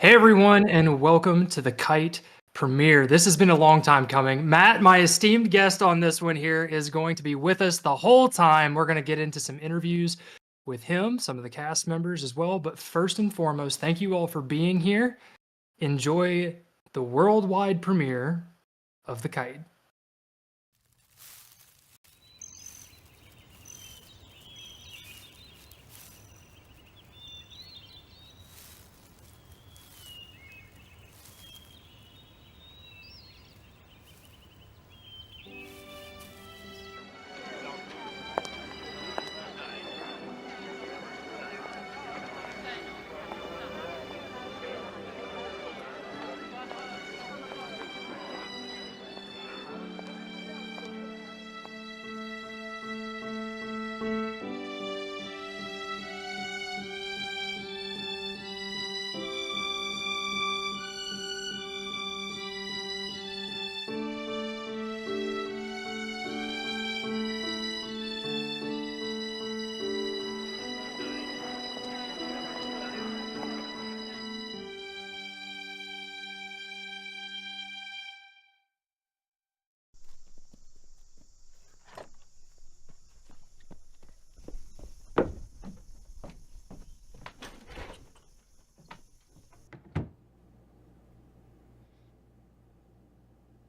Hey everyone, and welcome to the Kite premiere. This has been a long time coming. Matt, my esteemed guest on this one here, is going to be with us the whole time. We're going to get into some interviews with him, some of the cast members as well. But first and foremost, thank you all for being here. Enjoy the worldwide premiere of the Kite.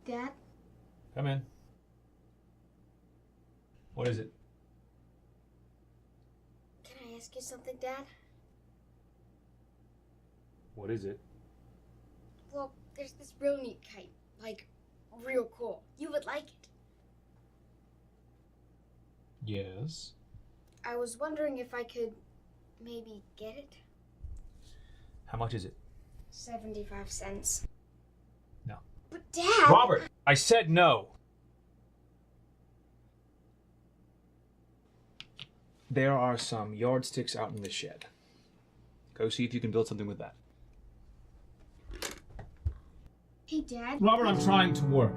Dad? Come in. What is it? Can I ask you something, Dad? What is it? Well, there's this real neat kite. Like, real cool. You would like it. Yes. I was wondering if I could maybe get it? How much is it? 75 cents. No. But Dad! Robert! I said no! There are some yardsticks out in the shed. Go see if you can build something with that. Hey, Dad. Robert, I'm trying to work.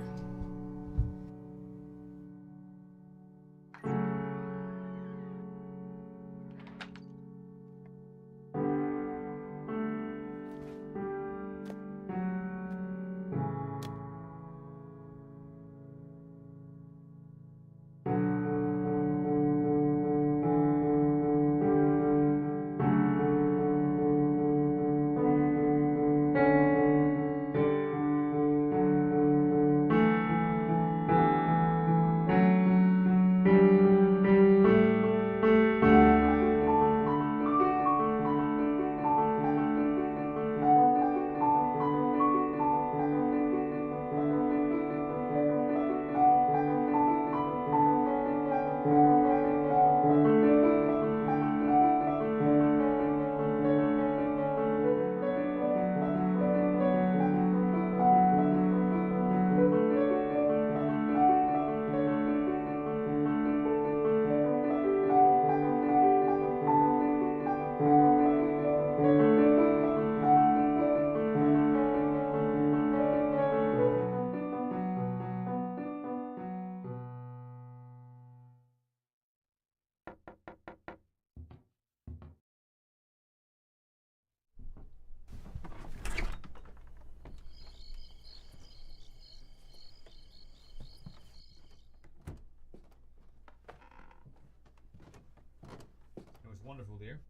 It was wonderful, dear.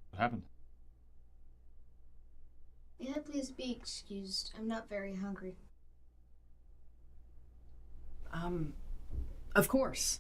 What happened? May I please be excused? I'm not very hungry. Of course.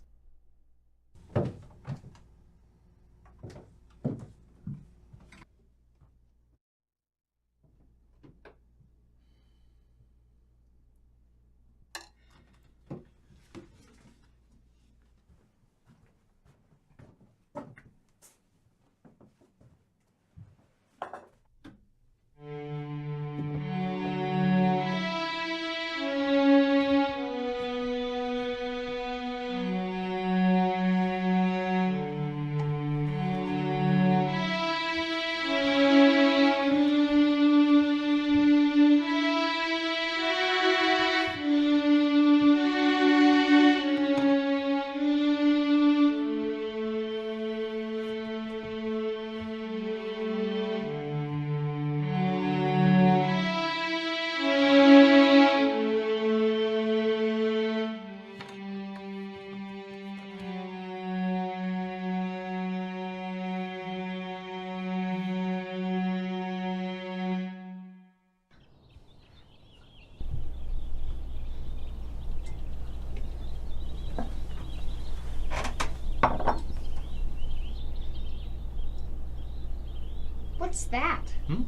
What's that? Hmm?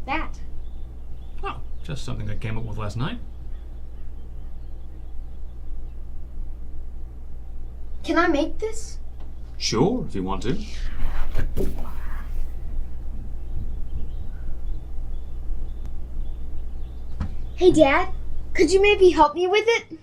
That. Oh, just something I came up with last night. Can I make this? Sure, if you want to. Hey, Dad, could you maybe help me with it?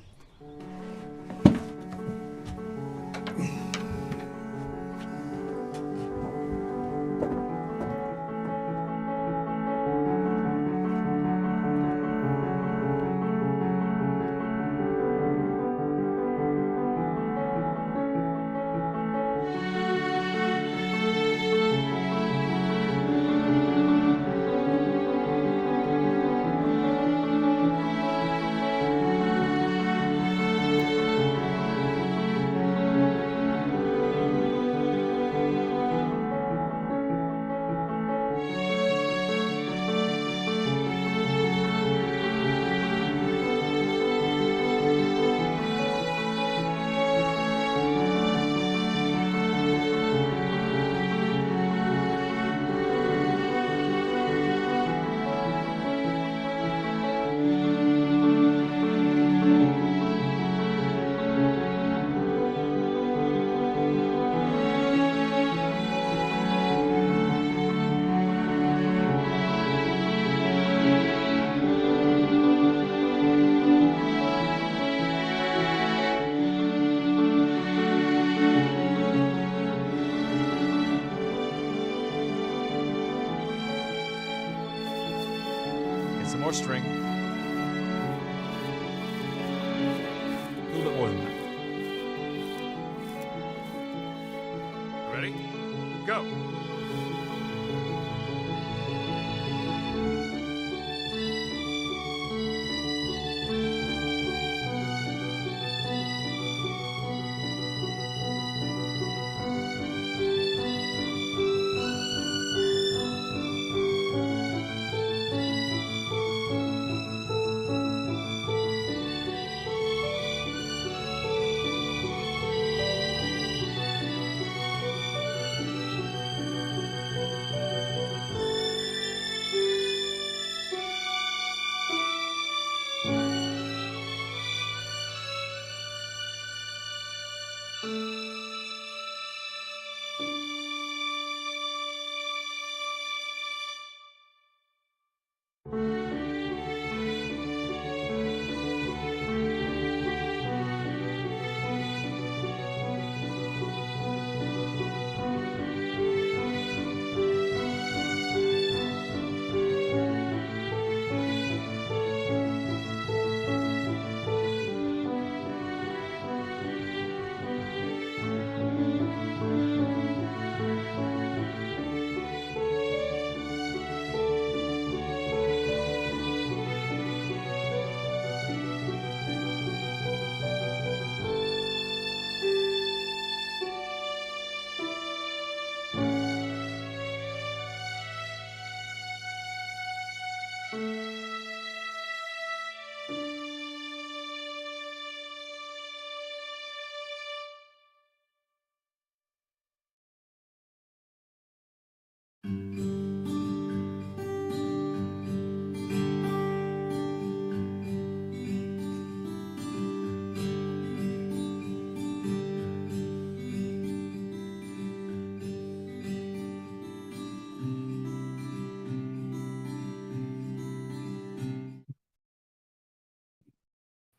Get some more string. A little bit more than that. Ready? Go.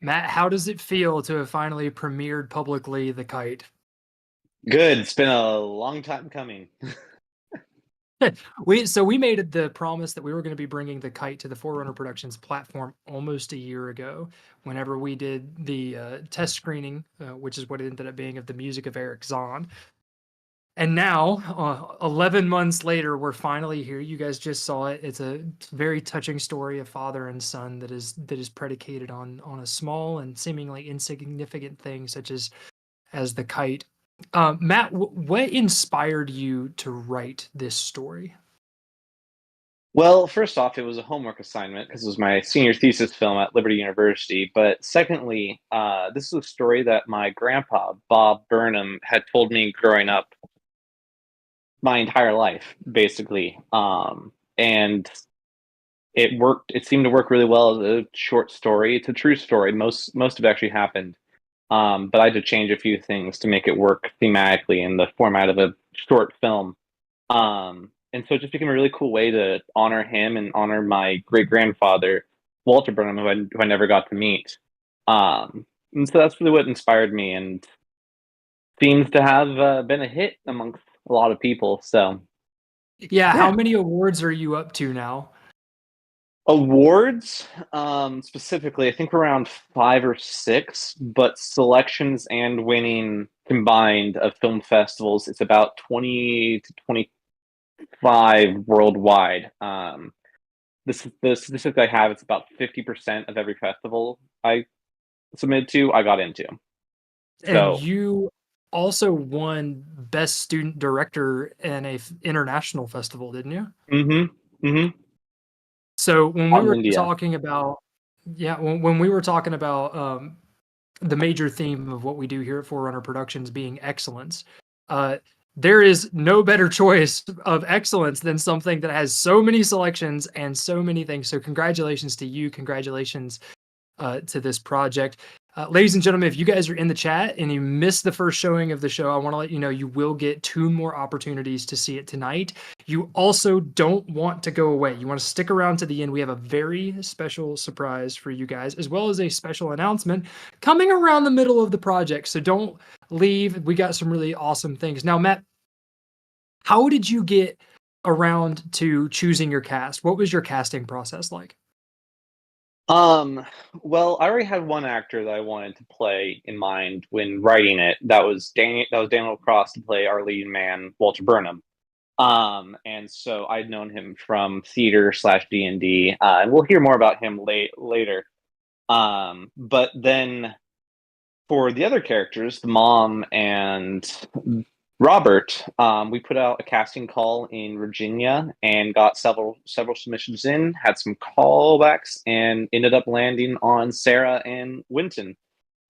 Matt, how does it feel to have finally premiered publicly The Kite? Good. It's been a long time coming. We made the promise that we were going to be bringing The Kite to the Forerunner Productions platform almost a year ago. Whenever we did the test screening, which is what it ended up being, of the music of Eric Zahn. And now, 11 months later, we're finally here. You guys just saw it. It's a very touching story of father and son that is predicated on a small and seemingly insignificant thing, such as the kite. Matt, what inspired you to write this story? Well, first off, it was a homework assignment because it was my senior thesis film at Liberty University. But secondly, this is a story that my grandpa, Bob Burnham, had told me growing up. my entire life, basically. And it worked. It seemed to work really well as a short story. It's a true story. Most of it actually happened. But I had to change a few things to make it work thematically in the format of a short film. And so it just became a really cool way to honor him and honor my great grandfather, Walter Burnham, who I never got to meet. And so that's really what inspired me, and seems to have been a hit amongst a lot of people. So Yeah, how yeah. many awards are you up to now? Awards, specifically, I think we're around 5 or 6, but selections and winning combined of film festivals, it's about 20 to 25 worldwide. The statistic I have, it's about 50% of every festival I submitted to, I got into. And So, you also won Best Student Director in a international festival, didn't you? mm-hmm. So when we Out in were India. talking about, yeah, when we were talking about the major theme of what we do here at Forerunner Productions being excellence, uh, there is no better choice of excellence than something that has so many selections and so many things. So congratulations to you. Congratulations to this project. Ladies and gentlemen, if you guys are in the chat and you missed the first showing of the show, I want to let you know you will get 2 more opportunities to see it tonight. You also don't want to go away. You want to stick around to the end. We have a very special surprise for you guys, as well as a special announcement coming around the middle of the project. So don't leave. We got some really awesome things. Now, Matt, how did you get around to choosing your cast? What was your casting process like? Well, I already had one actor that I wanted to play in mind when writing it. That was Daniel Cross to play our lead man, Walter Burnham. And so I'd known him from theater slash D&D, and we'll hear more about him later. But then for the other characters, the mom and Robert, we put out a casting call in Virginia and got several submissions in, had some callbacks, and ended up landing on Sarah and Winton.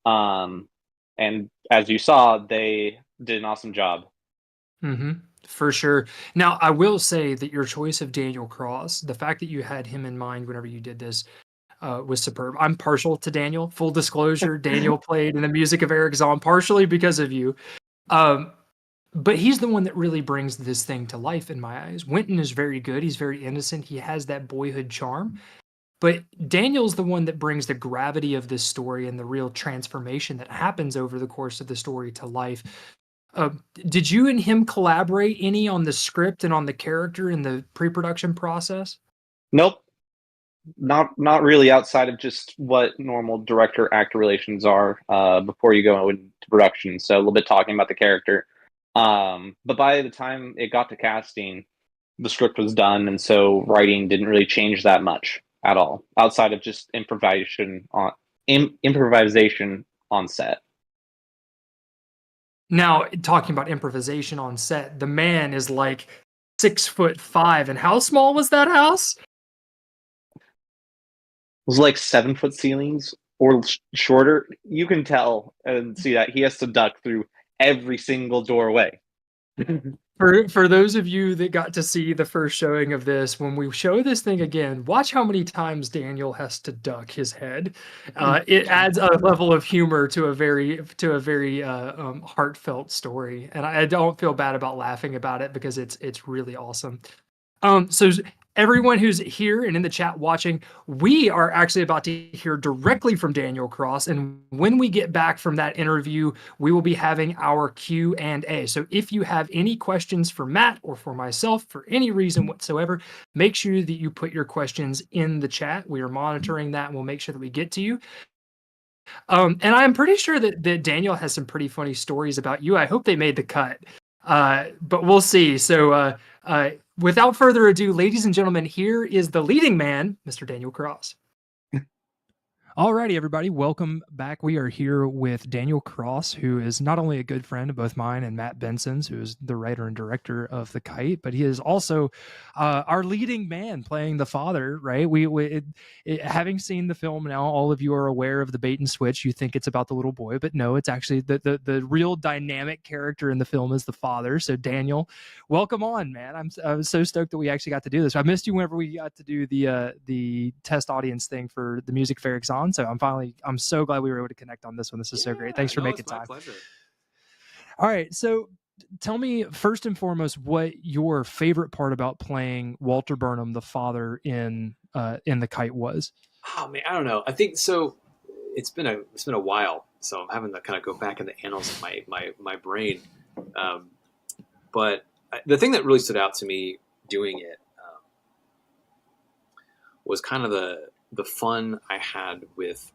And as you saw, they did an awesome job. Mm-hmm. For sure. Now, I will say that your choice of Daniel Cross, the fact that you had him in mind whenever you did this, was superb. I'm partial to Daniel. Full disclosure, Daniel played in the music of Eric Zahn partially because of you. But he's the one that really brings this thing to life in my eyes. Winton is very good. He's very innocent. He has that boyhood charm. But Daniel's the one that brings the gravity of this story and the real transformation that happens over the course of the story to life. Uh, did you and him collaborate any on the script and on the character in the pre-production process? Nope, not really, outside of just what normal director actor relations are before you go into production. So a little bit talking about the character. But by the time it got to casting, the script was done, and so writing didn't really change that much at all, outside of just improvisation on set. Now, talking about improvisation on set, the man is like 6'5", and how small was that house? It was like 7 foot ceilings or shorter. You can tell and see that he has to duck through every single doorway. For those of you that got to see the first showing of this, when we show this thing again, watch how many times Daniel has to duck his head. It adds a level of humor to a very heartfelt story, and I don't feel bad about laughing about it because it's really awesome. So everyone who's here and in the chat watching, we are actually about to hear directly from Daniel Cross, and when we get back from that interview, we will be having our Q&A. So if you have any questions for Matt or for myself for any reason whatsoever, make sure that you put your questions in the chat. We are monitoring that, and we'll make sure that we get to you. And I'm pretty sure that Daniel has some pretty funny stories about you. I hope they made the cut, but we'll see. So without further ado, ladies and gentlemen, here is the leading man, Mr. Daniel Cross. Alrighty, everybody, welcome back. We are here with Daniel Cross, who is not only a good friend of both mine and Matt Benson's, who is the writer and director of The Kite, but he is also our leading man playing the father, right? Having seen the film now, all of you are aware of the bait and switch. You think it's about the little boy, but no, it's actually the real dynamic character in the film is the father. So Daniel, welcome on, man. I was so stoked that we actually got to do this. I missed you whenever we got to do the test audience thing for the Music Fair Exxon. So I'm so glad we were able to connect on this one. This is so great. Thanks for making time. Pleasure. All right. So tell me first and foremost what your favorite part about playing Walter Burnham, the father in The Kite was. Oh man, I don't know. I think so. It's been a while, so I'm having to kind of go back in the annals of my brain. But the thing that really stood out to me doing it was kind of the fun I had with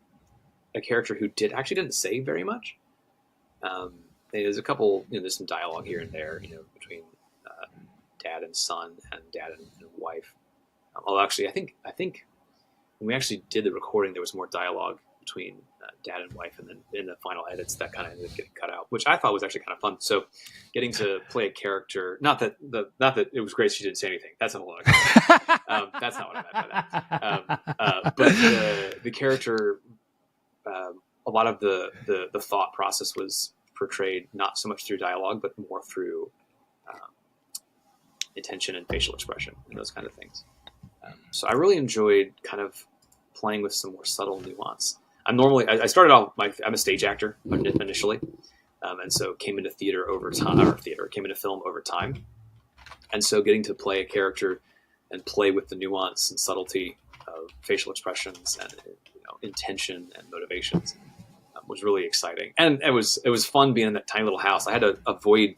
a character who didn't say very much. There's a couple, there's some dialogue here and there, between dad and son and dad and wife. Although actually, I think when we actually did the recording, there was more dialogue between dad and wife, and then in the final edits, that kind of ended up getting cut out, which I thought was actually kind of fun. So, getting to play a character, not that it was great she didn't say anything. That's a whole other. That's not what I meant by that. But the character, a lot of the thought process was portrayed not so much through dialogue, but more through intention and facial expression and those kind of things. So I really enjoyed kind of playing with some more subtle nuance. I started off, I'm a stage actor initially, and so came into came into film over time. And so getting to play a character and play with the nuance and subtlety of facial expressions and intention and motivations was really exciting. And it was fun being in that tiny little house. I had to avoid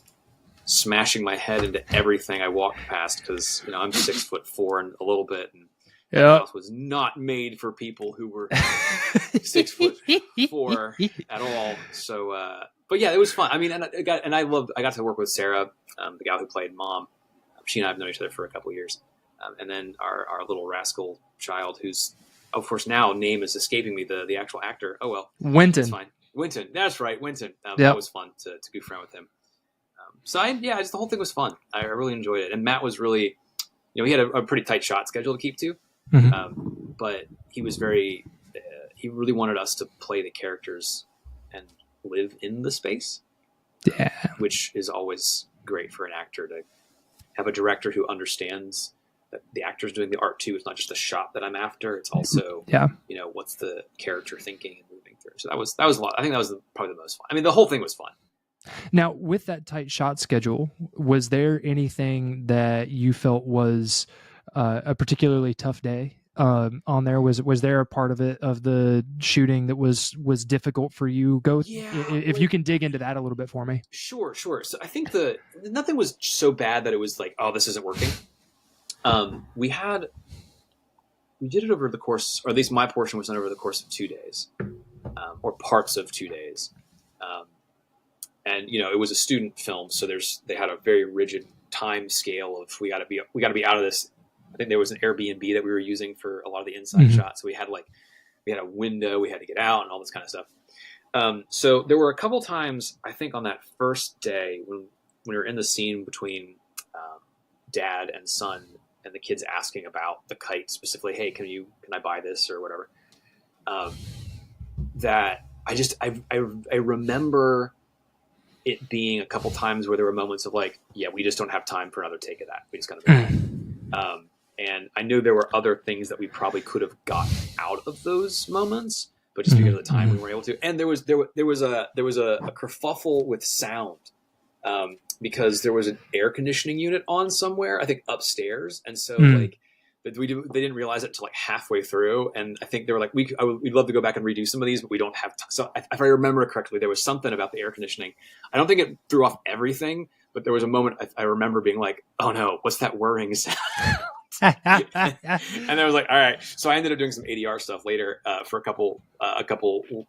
smashing my head into everything I walked past because I'm 6'4" and a little bit, and the house was not made for people who were 6'4" at all. So, but yeah, it was fun. I mean, I got to work with Sarah, the gal who played Mom. She and I have known each other for a couple of years, and then our little rascal child, who's of course now name is escaping me, the actual actor. Oh well, Winton. That's fine. Winton. That's right, Winton. That was fun to goof around with him. The whole thing was fun. I really enjoyed it. And Matt was really, he had a pretty tight shot schedule to keep to, but he was he really wanted us to play the characters and live in the space, which is always great for an actor to have a director who understands that the actor's doing the art too. It's not just a shot that I'm after. It's also, what's the character thinking and moving through. So that was a lot. I think that was probably the most fun. I mean, the whole thing was fun. Now, with that tight shot schedule, was there anything that you felt was a particularly tough day on there? Was there a part of the shooting that was difficult for you? If you can dig into that a little bit for me. Sure. So I think nothing was so bad that it was like, oh, this isn't working. We did it over the course, or at least my portion was done over the course of 2 days, or parts of 2 days. And it was a student film, so they had a very rigid time scale of we got to be out of this. I think there was an Airbnb that we were using for a lot of the inside shots, so we had a window, we had to get out and all this kind of stuff. So there were a couple times, I think, on that first day when we were in the scene between dad and son, and the kids asking about the kite specifically. Hey, can I buy this or whatever? That I remember it being a couple times where there were moments of like, yeah, we just don't have time for another take of that. We just got to move on. And I knew there were other things that we probably could have gotten out of those moments, but just because of the time we weren't able to. And there was a kerfuffle with sound, because there was an air conditioning unit on somewhere, I think upstairs. And so they didn't realize it until like halfway through. And I think they were like, we'd love to go back and redo some of these, but we don't have time. So if I remember correctly, there was something about the air conditioning. I don't think it threw off everything, but there was a moment I remember being like, oh no, what's that whirring sound? And I was like, all right. So I ended up doing some ADR stuff later for a couple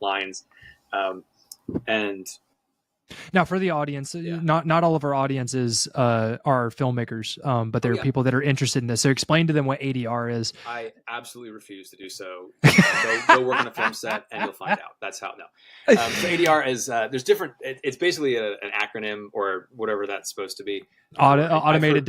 lines. And Now, for the audience, not all of our audiences are filmmakers, but there are people that are interested in this. So explain to them what ADR is. I absolutely refuse to do so. Go work on a film set and you'll find out. That's how. No. So ADR is there's different. It's basically an acronym or whatever that's supposed to be. Automated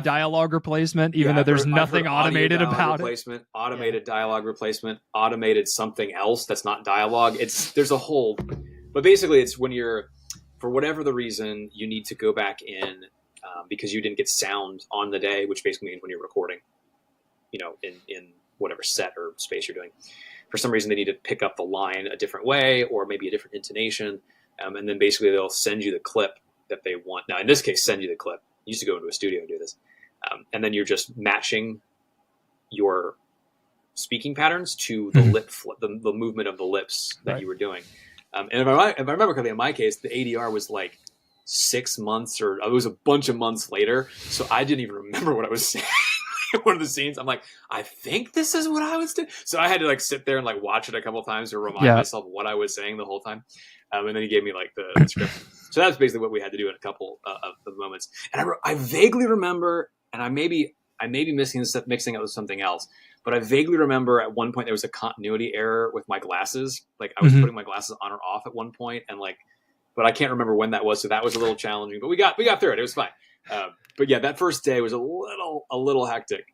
dialogue replacement, even though there's nothing automated about replacement, automated dialogue replacement, automated something else that's not dialogue. There's a whole, but basically it's when you're, for whatever the reason, you need to go back in because you didn't get sound on the day, which basically means when you're recording, in whatever set or space you're doing. For some reason, they need to pick up the line a different way or maybe a different intonation, and then basically they'll send you the clip that they want. Now, in this case, send you the clip. You used to go into a studio and do this. And then you're just matching your speaking patterns to the lip flip, the movement of the lips that you were doing. And if I remember correctly, in my case, the ADR was like 6 months or it was a bunch of months later. So I didn't even remember what I was saying. One of the scenes, I'm like, I think this is what I was doing. So I had to like sit there and like watch it a couple of times to remind myself what I was saying the whole time. And then he gave me like the script. So that's basically what we had to do in a couple of moments. And I vaguely remember, and I may be mixing up with something else, but I vaguely remember at one point there was a continuity error with my glasses. Like I was putting my glasses on or off at one point, and like, but I can't remember when that was. So that was a little challenging, but we got through it. It was fine. But yeah, that first day was a little hectic.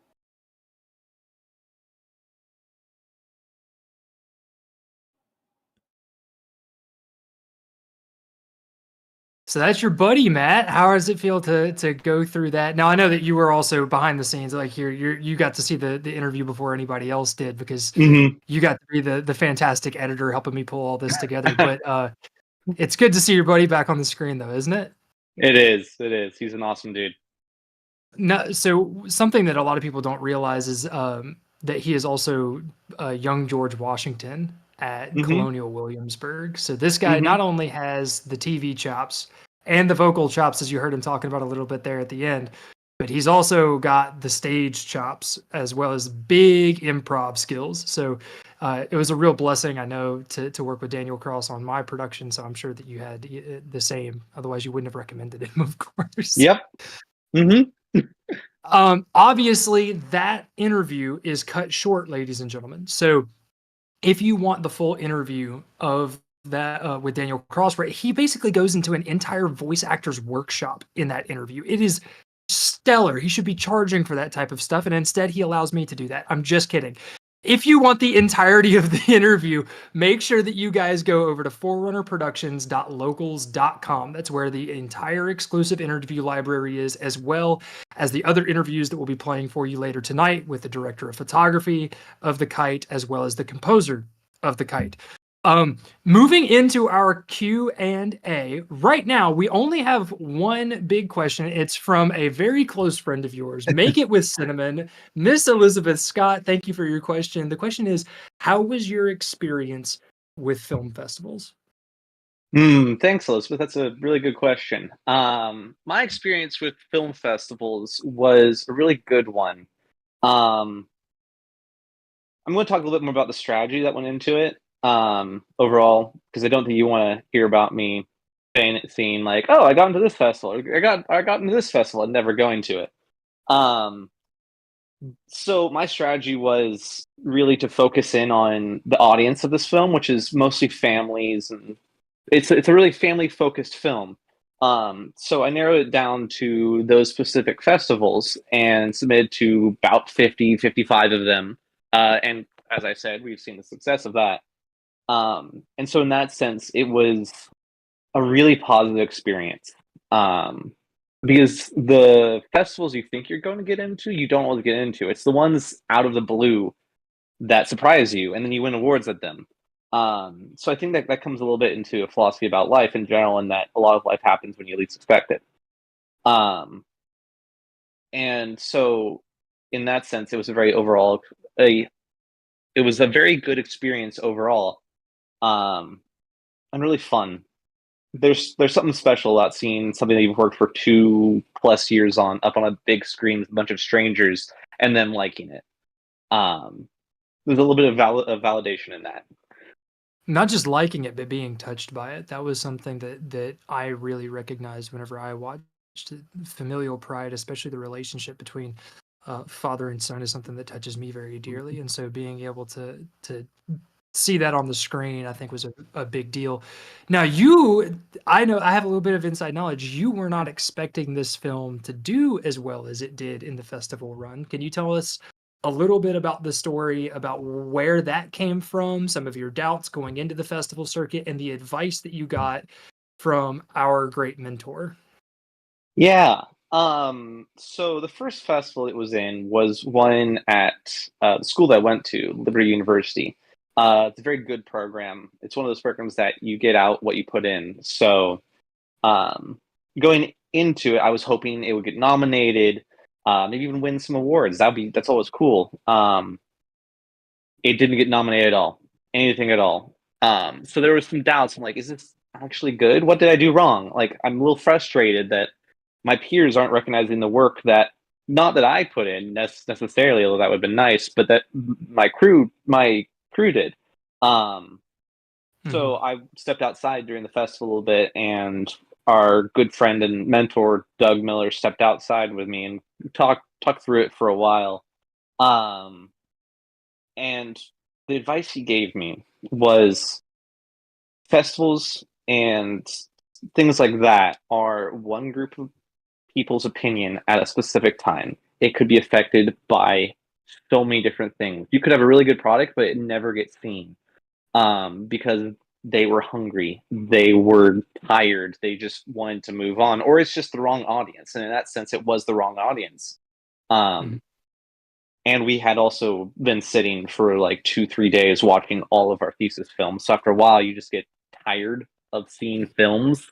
So that's your buddy, Matt. How does it feel to go through that? Now I know that you were also behind the scenes, like you got to see the interview before anybody else did because you got to be the fantastic editor helping me pull all this together. But it's good to see your buddy back on the screen, though, isn't it? It is. He's an awesome dude. No, so something that a lot of people don't realize is that he is also young George Washington at Colonial Williamsburg. So this guy not only has the TV chops and the vocal chops, as you heard him talking about a little bit there at the end, but he's also got the stage chops as well as big improv skills. So it was a real blessing, I know, to work with Daniel Cross on my production. So I'm sure that you had the same. Otherwise, you wouldn't have recommended him, of course. Yep. Obviously, that interview is cut short, ladies and gentlemen. So if you want the full interview of that with Daniel Cross, right, he basically goes into an entire voice actor's workshop in that interview. It is stellar. He should be charging for that type of stuff, and instead he allows me to do that. I'm just kidding. If you want the entirety of the interview, make sure that you guys go over to forerunnerproductions.locals.com. That's where the entire exclusive interview library is, as well as the other interviews that we'll be playing for you later tonight with the director of photography of the Kite, as well as the composer of the Kite. Moving into our Q&A, right now we only have one big question. It's from a very close friend of yours, Make It With Cinnamon, Miss Elizabeth Scott. Thank you for your question. The question is, how was your experience with film festivals? Thanks, Elizabeth. That's a really good question. My experience with film festivals was a really good one. I'm going to talk a little bit more about the strategy that went into it. Overall, because I don't think you want to hear about me saying like, oh, I got into this festival, or I got into this festival and never going to it. So my strategy was really to focus in on the audience of this film, which is mostly families, and it's a really family focused film. So I narrowed it down to those specific festivals and submitted to about 55 of them. And as I said, we've seen the success of that. And so in that sense, it was a really positive experience. Because the festivals you think you're going to get into, you don't always get into. It's the ones out of the blue that surprise you, and then you win awards at them. So I think that comes a little bit into a philosophy about life in general, and that a lot of life happens when you least expect it. And so in that sense, it was a very good experience overall. And really fun. There's something special about seeing something that you've worked for 2+ years on up on a big screen with a bunch of strangers and them liking it. There's a little bit of validation in that. not just liking it, but being touched by it. That was something that I really recognized whenever I watched it. Familial pride, especially the relationship between father and son, is something that touches me very dearly. And so being able to see that on the screen, I think was a big deal. Now I know I have a little bit of inside knowledge. You were not expecting this film to do as well as it did in the festival run. Can you tell us a little bit about the story, about where that came from, some of your doubts going into the festival circuit, and the advice that you got from our great mentor? Yeah. So the first festival it was in was one at the school that I went to, Liberty University. It's a very good program. It's one of those programs that you get out what you put in. So um, going into it, I was hoping it would get nominated, maybe even win some awards. That's always cool. It didn't get nominated at all, anything at all. So there was some doubts. I'm like, is this actually good? What did I do wrong? Like, I'm a little frustrated that my peers aren't recognizing the work that not that I put in necessarily, although that would have been nice, but that my crew did. Um, Mhm. so I stepped outside during the festival a little bit, and our good friend and mentor Doug Miller stepped outside with me and talked through it for a while. Um, and the advice he gave me was festivals and things like that are one group of people's opinion at a specific time. It could be affected by so many different things. You could have a really good product, but it never gets seen because they were hungry, they were tired, they just wanted to move on, or it's just the wrong audience. And in that sense, it was the wrong audience. Mhm. Um, and we had also been sitting for like 2-3 days watching all of our thesis films. So after a while, you just get tired of seeing films.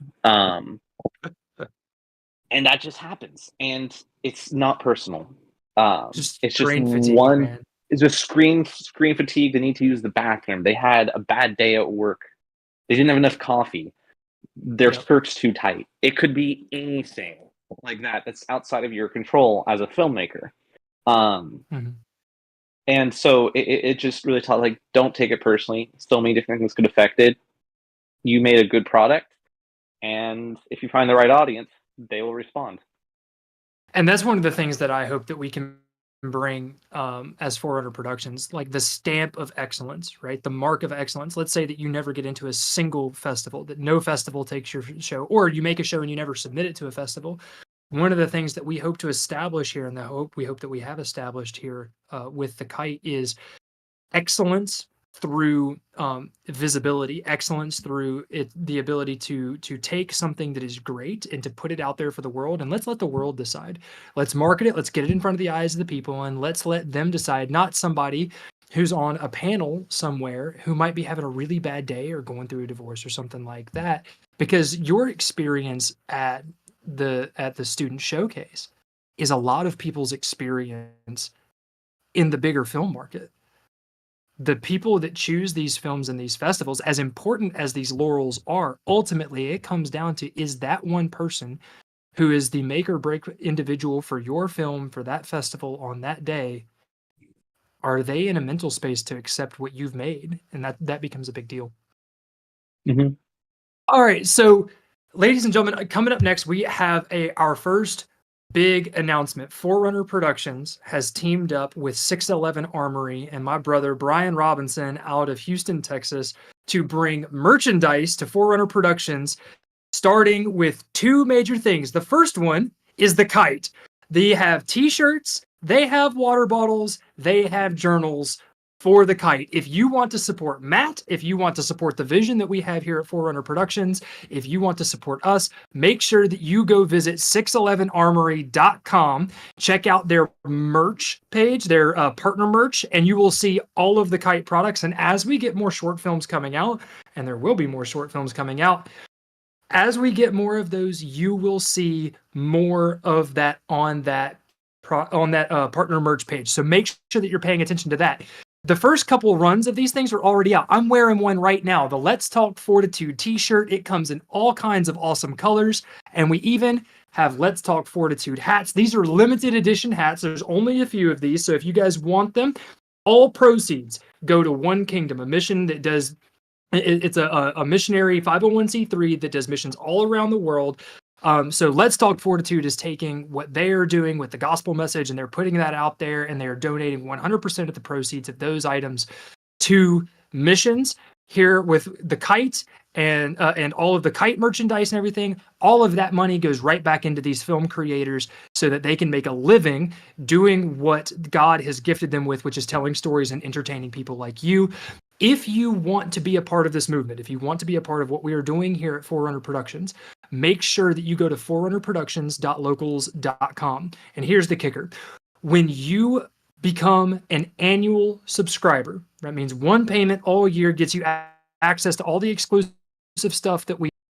And that just happens, and it's not personal. Just It's just brain fatigue, one. man. It's just screen fatigue. They need to use the bathroom. They had a bad day at work. They didn't have enough coffee. Their Yep. skirt's too tight. It could be anything like that that's outside of your control as a filmmaker. Um, Mhm. and so it just really taught, like, don't take it personally. So many different things could affect it. You made a good product, and if you find the right audience, they will respond. And that's one of the things that I hope that we can bring as Forerunner Productions, like the stamp of excellence, right? The mark of excellence. Let's say that you never get into a single festival, that no festival takes your show, or you make a show and you never submit it to a festival. One of the things that we hope to establish here, and we hope that we have established here with the Kite, is excellence through visibility, excellence through the ability to take something that is great and to put it out there for the world, and let's let the world decide. Let's market it, let's get it in front of the eyes of the people, and let's let them decide, not somebody who's on a panel somewhere who might be having a really bad day or going through a divorce or something like that, because your experience at the student showcase is a lot of people's experience in the bigger film market. The people that choose these films and these festivals, as important as these laurels are, ultimately it comes down to, is that one person who is the make or break individual for your film, for that festival on that day, are they in a mental space to accept what you've made? And that becomes a big deal. Mm-hmm. All right, so ladies and gentlemen, coming up next, we have our first big announcement. Forerunner Productions has teamed up with 611 Armory and my brother Brian Robinson out of Houston, Texas, to bring merchandise to Forerunner Productions, starting with two major things. The first one is the Kite. They have t-shirts, they have water bottles, they have journals for the Kite. If you want to support Matt, if you want to support the vision that we have here at Forerunner Productions, if you want to support us, make sure that you go visit 611armory.com, check out their merch page, their partner merch, and you will see all of the Kite products. And as we get more short films coming out, and there will be more short films coming out, as we get more of those, you will see more of that on that partner merch page. So make sure that you're paying attention to that. The first couple runs of these things are already out. I'm wearing one right now, the Let's Talk Fortitude t-shirt. It comes in all kinds of awesome colors, and we even have Let's Talk Fortitude hats. These are limited edition hats. There's only a few of these, so if you guys want them, all proceeds go to One Kingdom, a mission that does It's a missionary 501c3 that does missions all around the world. So Let's Talk Fortitude is taking what they are doing with the gospel message, and they're putting that out there, and they are donating 100% of the proceeds of those items to missions. Here with the Kite and all of the Kite merchandise and everything, all of that money goes right back into these film creators so that they can make a living doing what God has gifted them with, which is telling stories and entertaining people like you. If you want to be a part of this movement, if you want to be a part of what we are doing here at Forerunner Productions, make sure that you go to forerunnerproductions.locals.com. And here's the kicker. When you become an annual subscriber, that means one payment all year gets you access to all the exclusive stuff that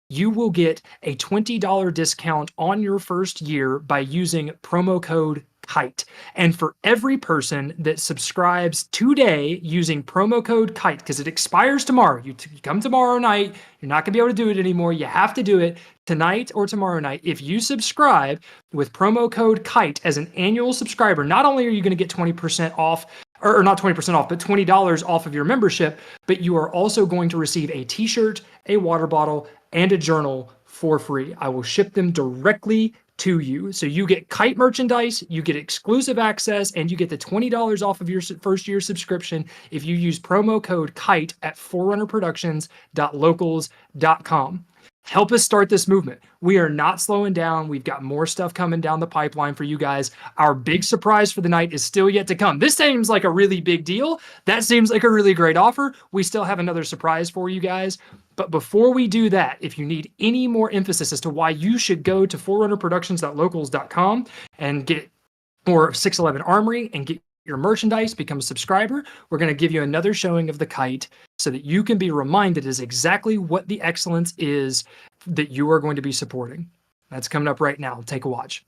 you will get a $20 discount on your first year by using promo code KITE. And for every person that subscribes today using promo code KITE, because it expires tomorrow, you come tomorrow night, you're not going to be able to do it anymore. You have to do it tonight or tomorrow night. If you subscribe with promo code KITE as an annual subscriber, not only are you going to get 20% off, or not 20% off, but $20 off of your membership, but you are also going to receive a t-shirt, a water bottle, and a journal for free. I will ship them directly to you. So you get Kite merchandise, you get exclusive access, and you get the $20 off of your first year subscription if you use promo code KITE at forerunnerproductions.locals.com. Help us start this movement. We are not slowing down. We've got more stuff coming down the pipeline for you guys. Our big surprise for the night is still yet to come. This seems like a really big deal. That seems like a really great offer. We still have another surprise for you guys. But before we do that, if you need any more emphasis as to why you should go to forerunnerproductions.locals.com and get more 611 Armory and get your merchandise, become a subscriber, we're going to give you another showing of the Kite so that you can be reminded is exactly what the excellence is that you are going to be supporting. That's coming up right now. Take a watch.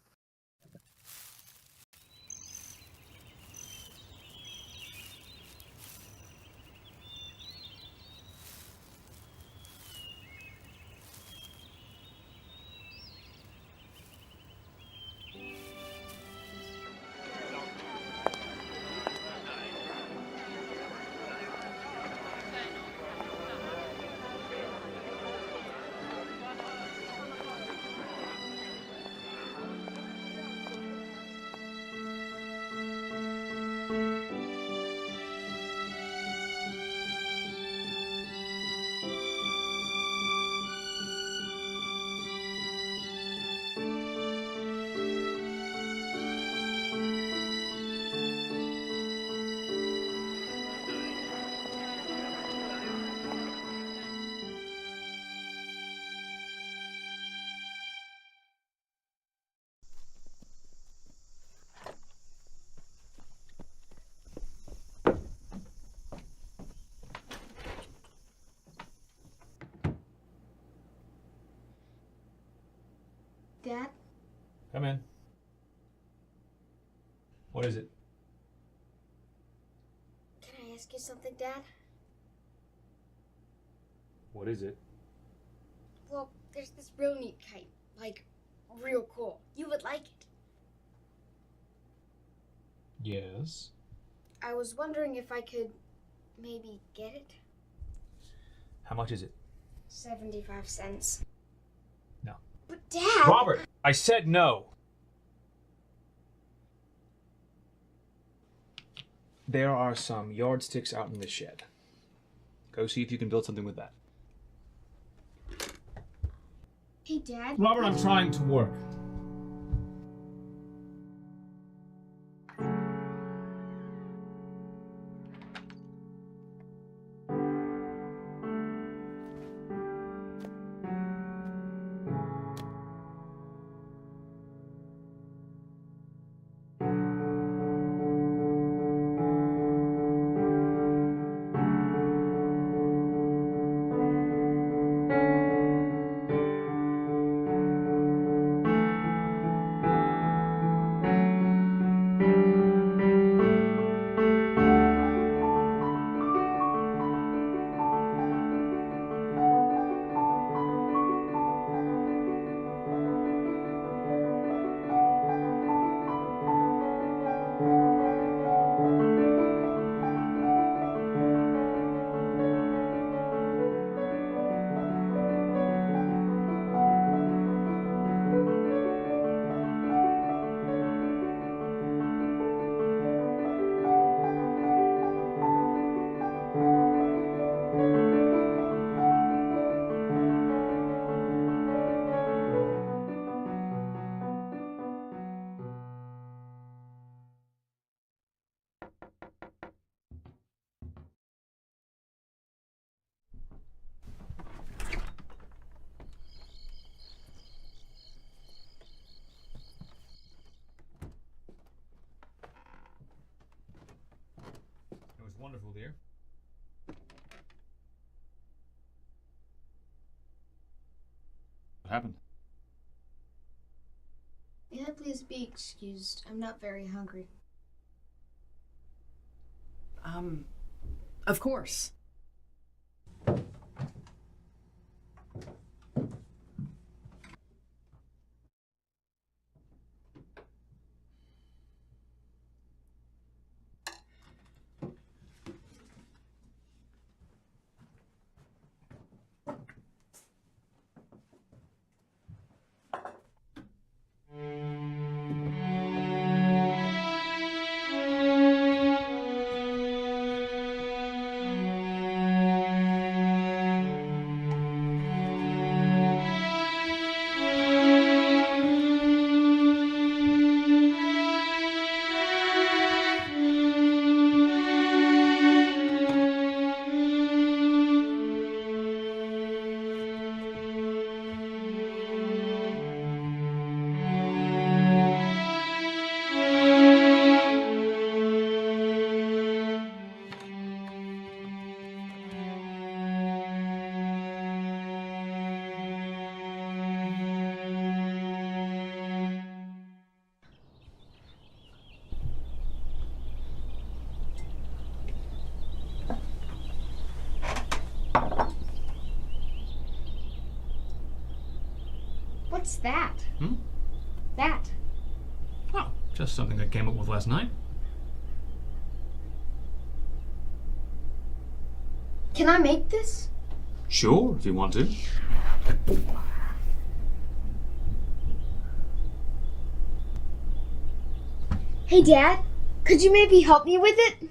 Dad? Come in. What is it? Can I ask you something, Dad? What is it? Well, there's this real neat kite. Like, real cool. You would like it. Yes. I was wondering if I could maybe get it. How much is it? 75 cents. No. But Dad! Robert! I said no! There are some yardsticks out in the shed. Go see if you can build something with that. Hey, Dad. Robert, I'm trying to work. It was wonderful, dear. What happened? May I please be excused? I'm not very hungry. Of course. What's that? Hmm? That. Oh, just something I came up with last night. Can I make this? Sure, if you want to. Hey, Dad, could you maybe help me with it?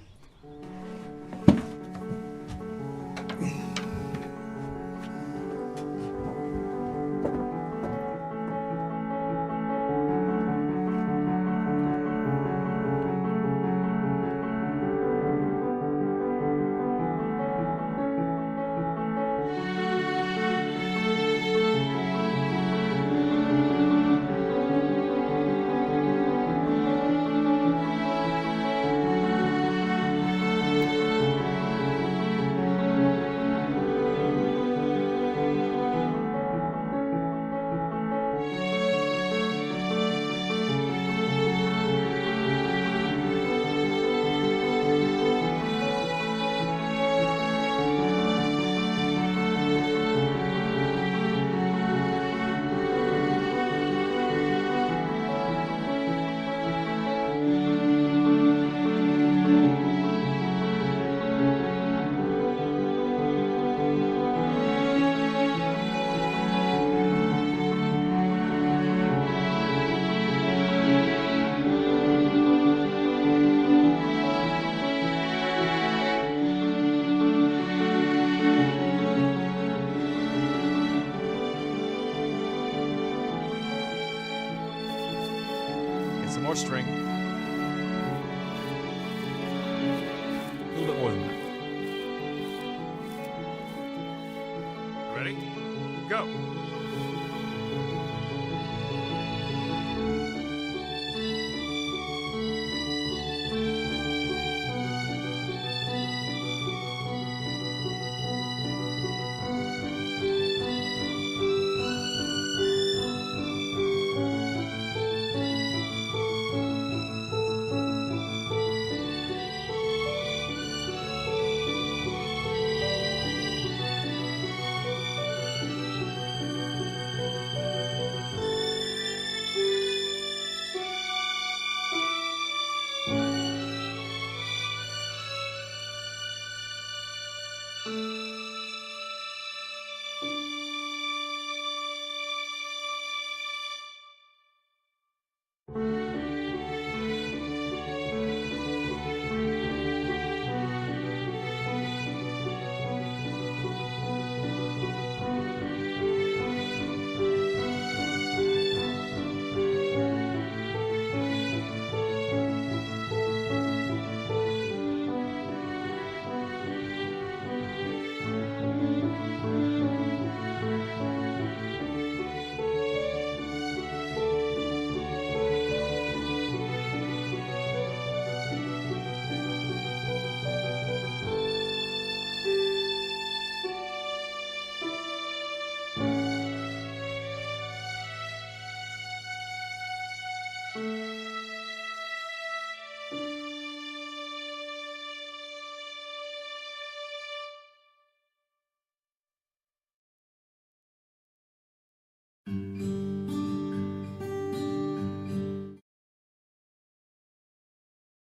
Get some more string. A little bit more than that. Ready? Go!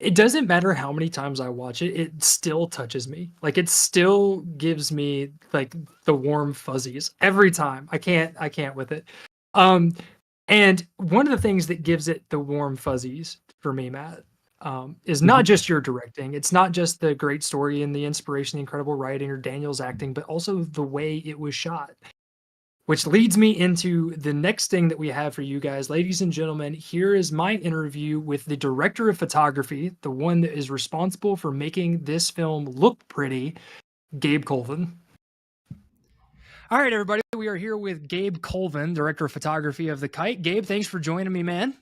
it doesn't matter how many times I watch it, it still touches me. Like it still gives me like the warm fuzzies every time. I can't with it. Um, and one of the things that gives it the warm fuzzies for me, Matt, is not just your directing. It's not just the great story and the inspiration, the incredible writing, or Daniel's acting, but also the way it was shot. Which leads me into the next thing that we have for you guys. Ladies and gentlemen, here is my interview with the director of photography, the one that is responsible for making this film look pretty, Gabe Colvin. All right, everybody, we are here with Gabe Colvin, director of photography of The Kite. Gabe, thanks for joining me, man.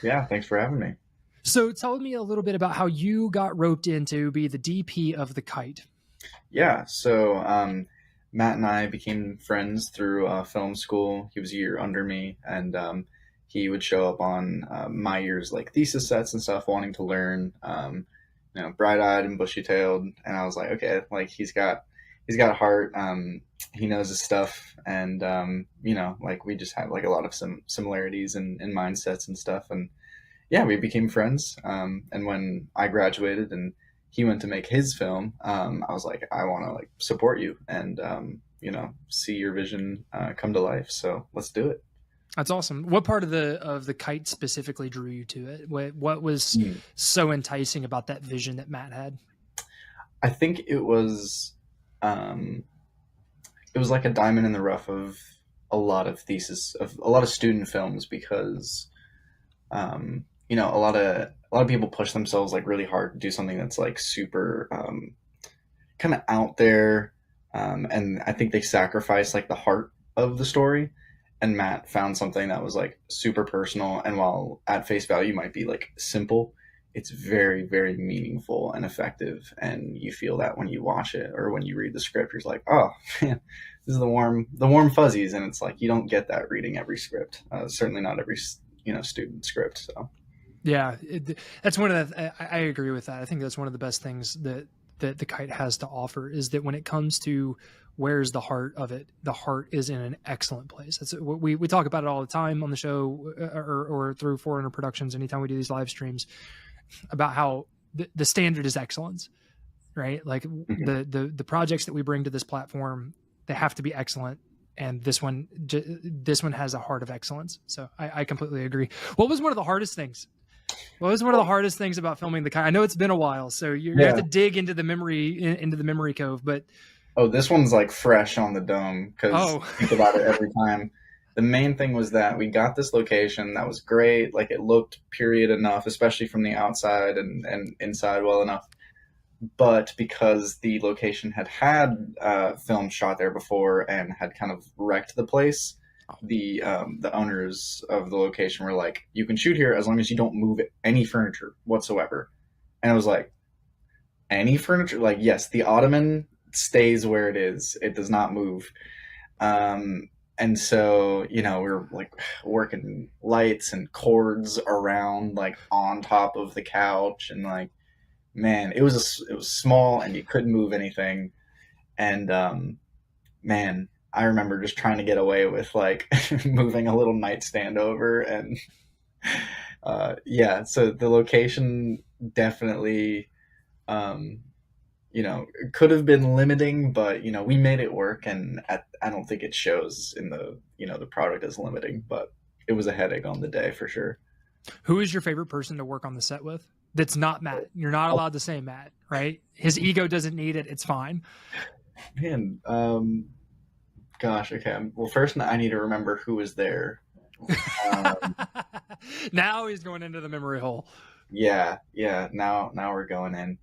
Yeah, thanks for having me. So tell me a little bit about how you got roped in to be the DP of The Kite. Yeah, so Matt and I became friends through film school. He was a year under me, and he would show up on my year's like thesis sets and stuff, wanting to learn, bright-eyed and bushy-tailed. And I was like, okay, like he's got a heart. He knows his stuff, and like we just have like a lot of some similarities in mindsets and stuff. And yeah, we became friends. And when I graduated and he went to make his film, I was like, I want to like support you and see your vision come to life. So let's do it. That's awesome. What part of the Kite specifically drew you to it? What was so enticing about that vision that Matt had? I think it was like a diamond in the rough of a lot of student films, because a lot of people push themselves like really hard to do something that's like super kind of out there, and I think they sacrifice like the heart of the story. And Matt found something that was like super personal, and while at face value might be like simple, it's very, very meaningful and effective, and you feel that when you watch it or when you read the script. You're like, oh man, this is the warm fuzzies. And it's like you don't get that reading every script, certainly not every student script. So yeah, that's one of the. I agree with that. I think that's one of the best things that the Kite has to offer, is that when it comes to where's the heart of it, the heart is in an excellent place. That's we talk about it all the time on the show, or through Forerunner Productions. Anytime we do these live streams, about how the standard is excellence, right? Like the projects that we bring to this platform, they have to be excellent. And this one has a heart of excellence. So I completely agree. What was one of the hardest things? What was one of the hardest things about filming The Kite? I know it's been a while, so you have to dig into the memory cove. But this one's like fresh on the dome, because I think about it every time. The main thing was that we got this location that was great. Like it looked period enough, especially from the outside and inside well enough. But because the location had film shot there before and had kind of wrecked the place, the owners of the location were like, you can shoot here as long as you don't move any furniture whatsoever. And I was like, any furniture? Like, yes, the ottoman stays where it is. It does not move. And so, we're like working lights and cords around, like on top of the couch, and like, man, it was small and you couldn't move anything. And man, I remember just trying to get away with like moving a little nightstand over, and so the location definitely could have been limiting, but we made it work, and I don't think it shows in the the product as limiting, but it was a headache on the day for sure. Who is your favorite person to work on the set with? That's not Matt. You're not allowed to say Matt, right? His ego doesn't need it. It's fine. Man, gosh, okay. Well, first I need to remember who was there. Now he's going into the memory hole. Yeah. Now we're going in.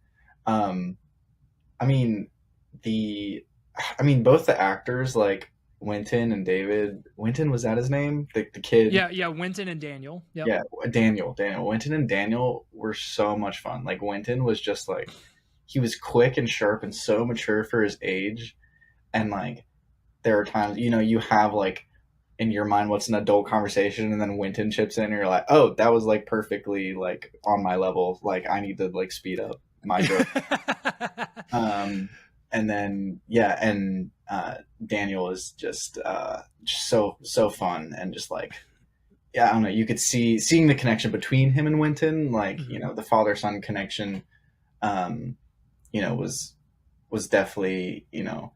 Both the actors, like Winton and David. Winton, was that his name? The kid? Yeah, Winton and Daniel. Yep. Yeah, Daniel. Winton and Daniel were so much fun. Like Winton was just like, he was quick and sharp and so mature for his age. And like, there are times, you have like in your mind what's an adult conversation, and then Winton chips in and you're like, oh, that was like perfectly like on my level. Like I need to like speed up my joke. And then Daniel is just so fun, and just like yeah, I don't know. You could seeing the connection between him and Winton, like the father son connection, was definitely it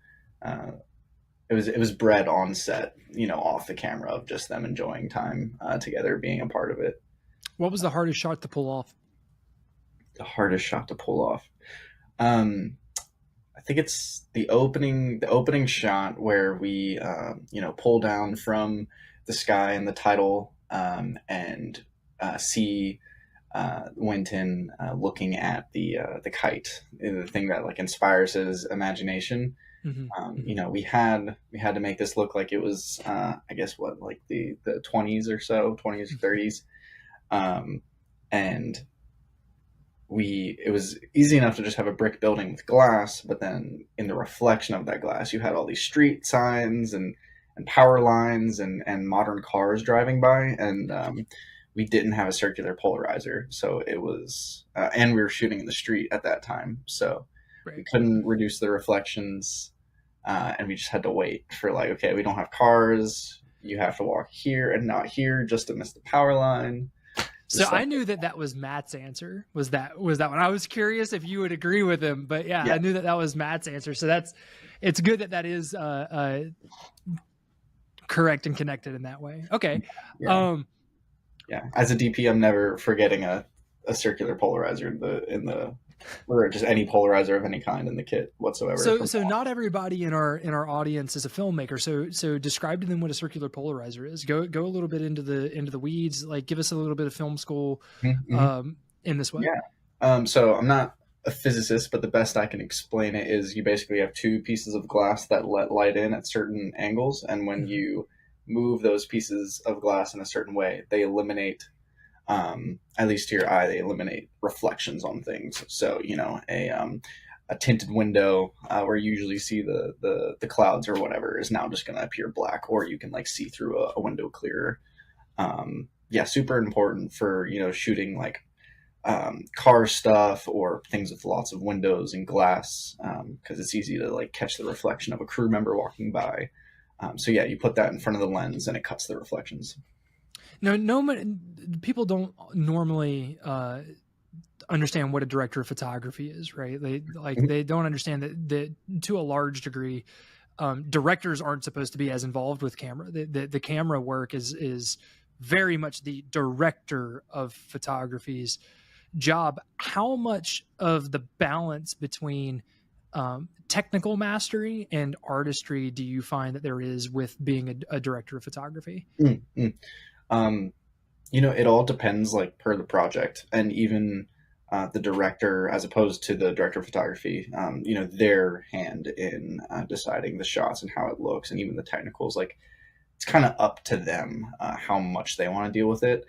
was bred on set, off the camera of just them enjoying time together, being a part of it. What was the hardest shot to pull off? The hardest shot to pull off. I think it's the opening shot where we pull down from the sky in the title and see Winton looking at the kite, the thing that like inspires his imagination. We had to make this look like it was I guess like the 20s or so, 20s or 30s, and it was easy enough to just have a brick building with glass, but then in the reflection of that glass, you had all these street signs and power lines and modern cars driving by, and we didn't have a circular polarizer, so it was, and we were shooting in the street at that time, so we couldn't reduce the reflections, and we just had to wait for like, okay, we don't have cars, you have to walk here and not here just to miss the power line. So I knew that was Matt's answer. Was that one? I was curious if you would agree with him, but yeah. I knew that was Matt's answer. So it's good that is correct and connected in that way. Okay. Yeah. As a DP, I'm never forgetting a circular polarizer in the or just any polarizer of any kind in the kit whatsoever. So not everybody in our audience is a filmmaker. So describe to them what a circular polarizer is. Go a little bit into the weeds. Like give us a little bit of film school in this way. Yeah. So I'm not a physicist, but the best I can explain it is you basically have two pieces of glass that let light in at certain angles, and when you move those pieces of glass in a certain way, they eliminate, at least to your eye, they eliminate reflections on things. So, a tinted window where you usually see the clouds or whatever is now just going to appear black, or you can like see through a window clearer. Super important for, shooting like car stuff or things with lots of windows and glass, because it's easy to like catch the reflection of a crew member walking by. You put that in front of the lens and it cuts the reflections. No, people don't normally understand what a director of photography is, right? They don't understand that to a large degree, directors aren't supposed to be as involved with camera. The camera work is very much the director of photography's job. How much of the balance between technical mastery and artistry do you find that there is with being a director of photography? It all depends like per the project, and even the director as opposed to the director of photography, their hand in deciding the shots and how it looks, and even the technicals, like it's kind of up to them how much they want to deal with it.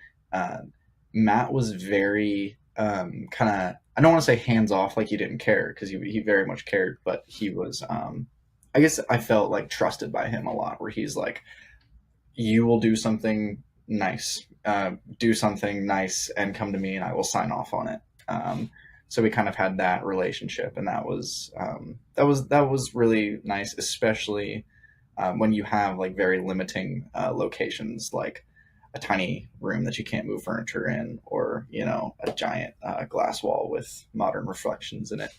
Matt was very kind of, I don't want to say hands off, like he didn't care, because he very much cared, but he was, I guess I felt like trusted by him a lot, where he's like, you will do something nice, and come to me and I will sign off on it. So we kind of had that relationship, and that was really nice, especially when you have like very limiting locations, like a tiny room that you can't move furniture in, or a giant glass wall with modern reflections in it.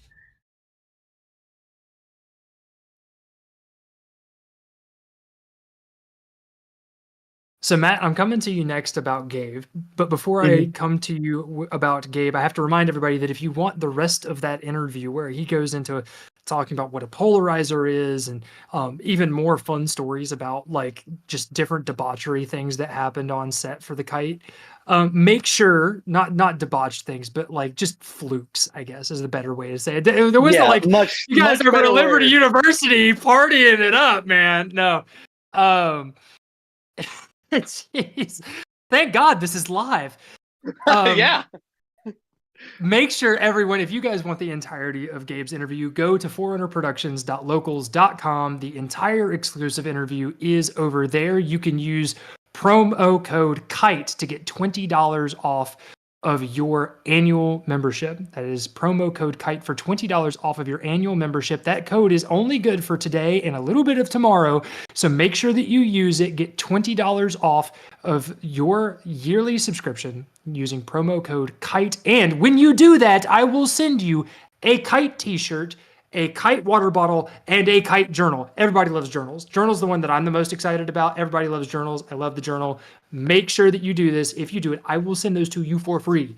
So Matt, I'm coming to you next about Gabe, but before I come to you about Gabe, I have to remind everybody that if you want the rest of that interview where he goes into talking about what a polarizer is, and even more fun stories about like just different debauchery things that happened on set for the Kite, make sure not debauched things, but like just flukes, I guess is the better way to say it. There wasn't like you guys over at Liberty University partying it up, man. No. Jeez. Thank God this is live. Yeah. Make sure everyone, if you guys want the entirety of Gabe's interview, go to forerunnerproductions.locals.com. The entire exclusive interview is over there. You can use promo code KITE to get $20 off of your annual membership. That is promo code KITE for $20 off of your annual membership. That code is only good for today and a little bit of tomorrow. So make sure that you use it. Get $20 off of your yearly subscription using promo code KITE. And when you do that, I will send you a Kite t-shirt, a Kite water bottle, and a Kite journal. Everybody loves journals. Journal's the one that I'm the most excited about. Everybody loves journals. I love the journal. Make sure that you do this. If you do it, I will send those to you for free.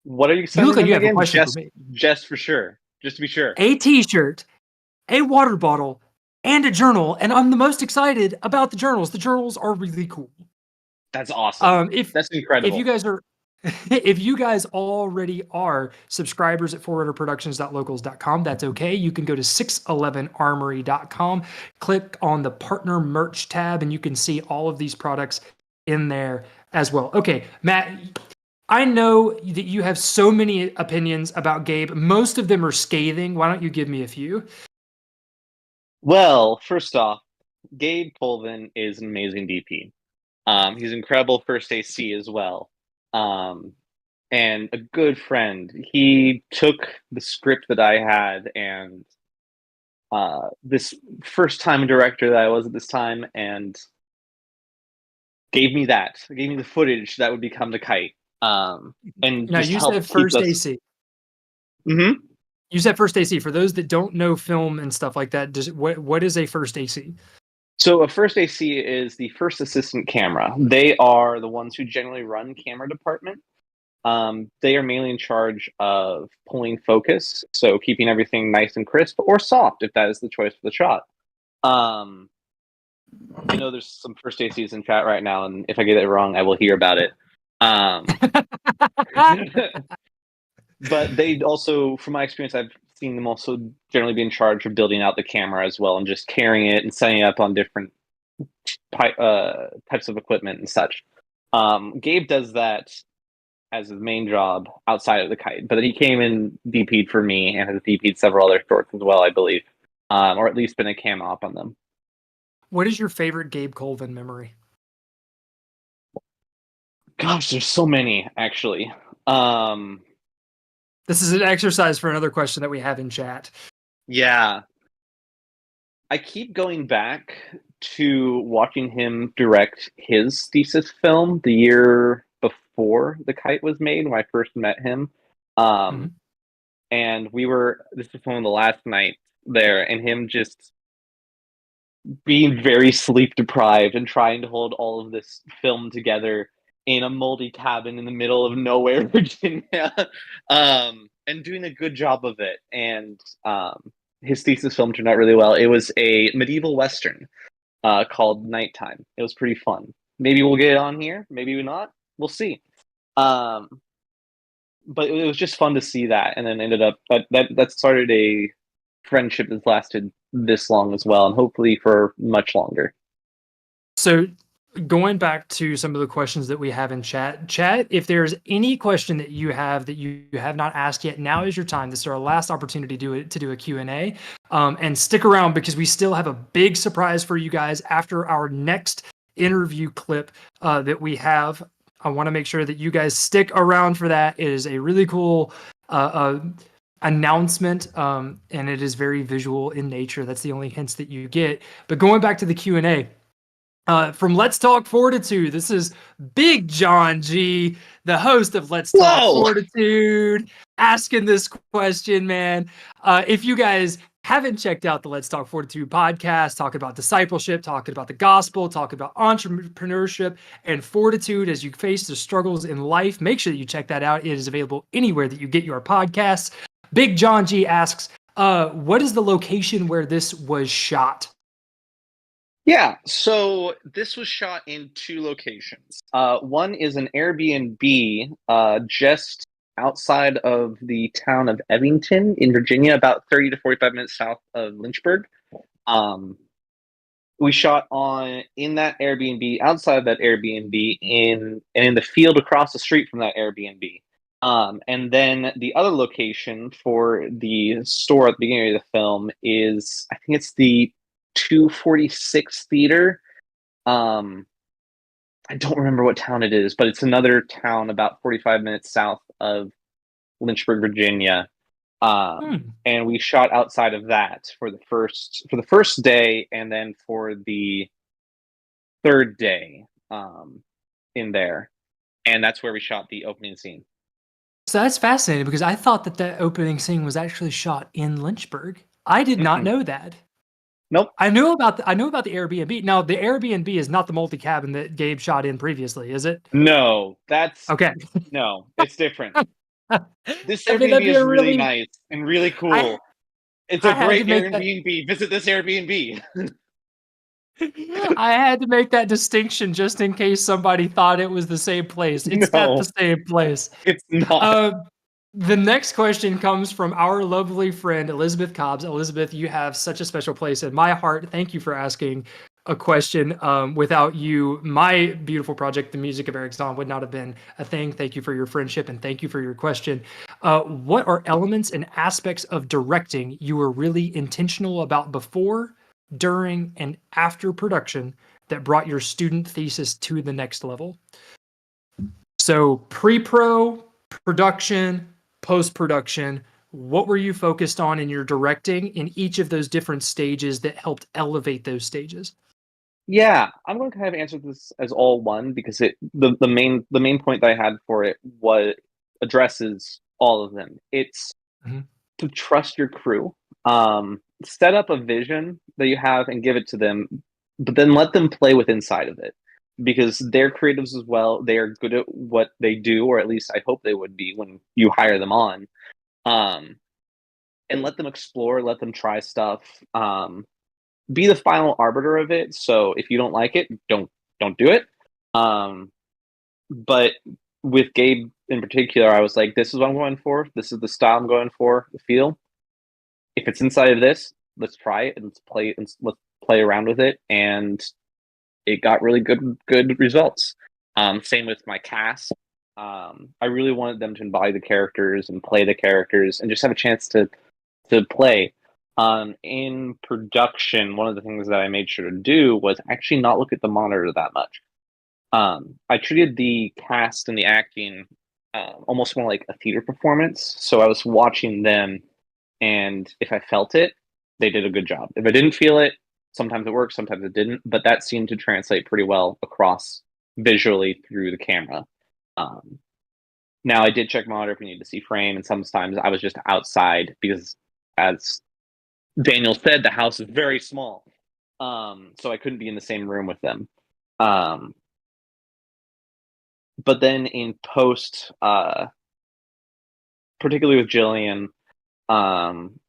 What are you You sending look like them you have a again? question for me. Just for sure. Just to be sure. A t-shirt, a water bottle, and a journal. And I'm the most excited about the journals. The journals are really cool. That's awesome. That's incredible. If you guys are if you guys already are subscribers at forerunnerproductions.locals.com, that's okay. You can go to 611armory.com, click on the partner merch tab, and you can see all of these products in there as well. Okay, Matt, I know that you have so many opinions about Gabe. Most of them are scathing. Why don't you give me a few? Well, first off, Gabe Colvin is an amazing DP. He's incredible first AC as well. And a good friend. He took the script that I had and this first time director that I was at this time and gave me the footage that would become the Kite. And Now, just you helped said keep first us. AC. Mm-hmm. You said first AC. For those that don't know film and stuff like that, what is a first AC? So a first AC is the first assistant camera. They are the ones who generally run camera department. They are mainly in charge of pulling focus, so keeping everything nice and crisp or soft if that is the choice for the shot. I know there's some first ACs in chat right now, and if I get it wrong, I will hear about it. But they also, from my experience, I've seen them also generally be in charge of building out the camera as well and just carrying it and setting it up on different types of equipment and such. Gabe does that as his main job outside of the Kite, but then he came and DP'd for me and has DP'd several other shorts as well, I believe, or at least been a cam op on them. What is your favorite Gabe Colvin memory? Gosh, there's so many actually. This is an exercise for another question that we have in chat. Yeah. I keep going back to watching him direct his thesis film the year before The Kite was made when I first met him. And this was one of the last nights there, and him just being very sleep deprived and trying to hold all of this film together in a moldy cabin in the middle of nowhere, Virginia, and doing a good job of it. And his thesis film turned out really well. It was a medieval Western called Nighttime. It was pretty fun. Maybe we'll get it on here. Maybe not. We'll see. But it was just fun to see that. And then ended up, that started a friendship that's lasted this long as well, and hopefully for much longer. So going back to some of the questions that we have in chat, if there's any question that you have not asked yet, now is your time. This is our last opportunity to do a Q&A. And stick around because we still have a big surprise for you guys after our next interview clip that we have. I want to make sure that you guys stick around for that. It is a really cool announcement, and it is very visual in nature. That's the only hints that you get. But going back to the Q&A, from Let's Talk Fortitude, this is Big John G, the host of Let's Talk Fortitude, asking this question, man. If you guys haven't checked out the Let's Talk Fortitude podcast, talking about discipleship, talking about the gospel, talking about entrepreneurship and fortitude as you face the struggles in life, make sure that you check that out. It is available anywhere that you get your podcasts. Big John G asks, what is the location where this was shot? Yeah, so this was shot in two locations. One is an Airbnb just outside of the town of Evington in Virginia, about 30 to 45 minutes south of Lynchburg. We shot in that Airbnb, outside of that Airbnb, in the field across the street from that Airbnb. And then the other location for the store at the beginning of the film is, I think it's the 246 Theater. I don't remember what town it is, but it's another town about 45 minutes south of Lynchburg, Virginia. And we shot outside of that for the first day, and then for the third day in there, and that's where we shot the opening scene. So that's fascinating because I thought that opening scene was actually shot in Lynchburg. I did not know that. Nope. I knew about the Airbnb. Now the Airbnb is not the multi-cabin that Gabe shot in previously, is it? No, that's Okay. no, it's different. This I mean, Airbnb that'd be is a really nice and really cool. It's a I had to great make that. Airbnb. Visit this Airbnb. I had to make that distinction just in case somebody thought it was the same place. It's not No, the same place. it's not. The next question comes from our lovely friend Elizabeth Cobbs. Elizabeth, you have such a special place in my heart. Thank you for asking a question. Without you, my beautiful project, The Music of Eric Zahn, would not have been a thing. Thank you for your friendship and thank you for your question. What are elements and aspects of directing you were really intentional about before, during, and after production that brought your student thesis to the next level? So pre-pro, production, post-production, what were you focused on in your directing in each of those different stages that helped elevate those stages? Yeah, I'm going to kind of answer this as all one because the main point that I had for it was addresses all of them. It's to trust your crew, set up a vision that you have and give it to them, but then let them play with inside of it because they're creatives as well. They are good at what they do, or at least I hope they would be when you hire them on. And let them explore, let them try stuff. Be the final arbiter of it. So if you don't like it, don't do it. But with Gabe in particular, I was like, this is what I'm going for. This is the style I'm going for, the feel. If it's inside of this, let's try it and let's play around with it. And it got really good results. Same with my cast. I really wanted them to embody the characters and play the characters and just have a chance to play. In production, one of the things that I made sure to do was actually not look at the monitor that much. I treated the cast and the acting almost more like a theater performance. So I was watching them, and if I felt it, they did a good job. If I didn't feel it, sometimes it worked, sometimes it didn't. But that seemed to translate pretty well across visually through the camera. Now, I did check monitor if we need to see frame, and sometimes I was just outside because, as Daniel said, the house is very small, so I couldn't be in the same room with them. But then in post, particularly with Jillian,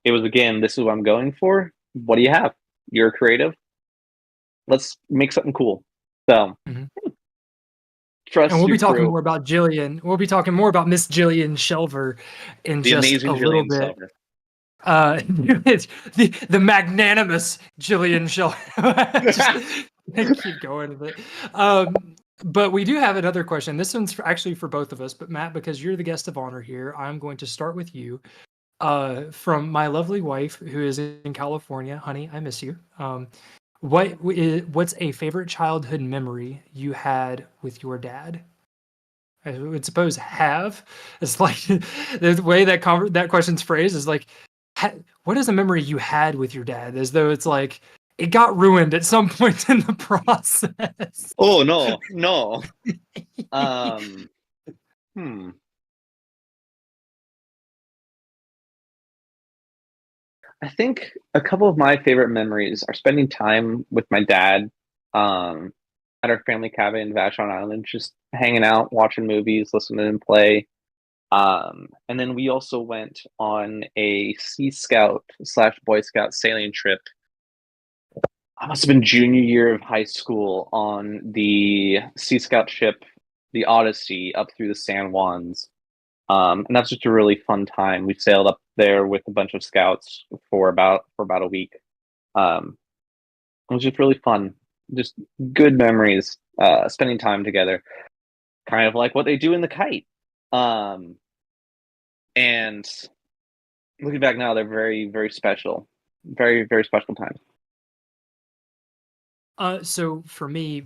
it was again, this is what I'm going for. What do you have? You're creative. Let's make something cool. So, trust. And we'll your be talking crew. more about Jillian. We'll be talking more about Miss Jillian Shelver in The just amazing a little Jillian bit. Silver. It's the magnanimous Jillian Shelver. Just keep going with it. But we do have another question. This one's actually for both of us. But Matt, because you're the guest of honor here, I'm going to start with you. From my lovely wife who is in California, honey, I miss you. What's a favorite childhood memory you had with your dad? I would suppose have. It's like the way that question's phrased is like, what is a memory you had with your dad? As though it's like it got ruined at some point in the process. Oh no. I think a couple of my favorite memories are spending time with my dad at our family cabin in Vashon Island, just hanging out, watching movies, listening to him play. And then we also went on a Sea Scout / Boy Scout sailing trip. I must have been junior year of high school on the Sea Scout ship, the Odyssey, up through the San Juans. And that's just a really fun time. We sailed up there with a bunch of scouts for about a week. It was just really fun. Just good memories, spending time together. Kind of like what they do in the Kite. And looking back now, they're very, very special. Very, very special times. So for me,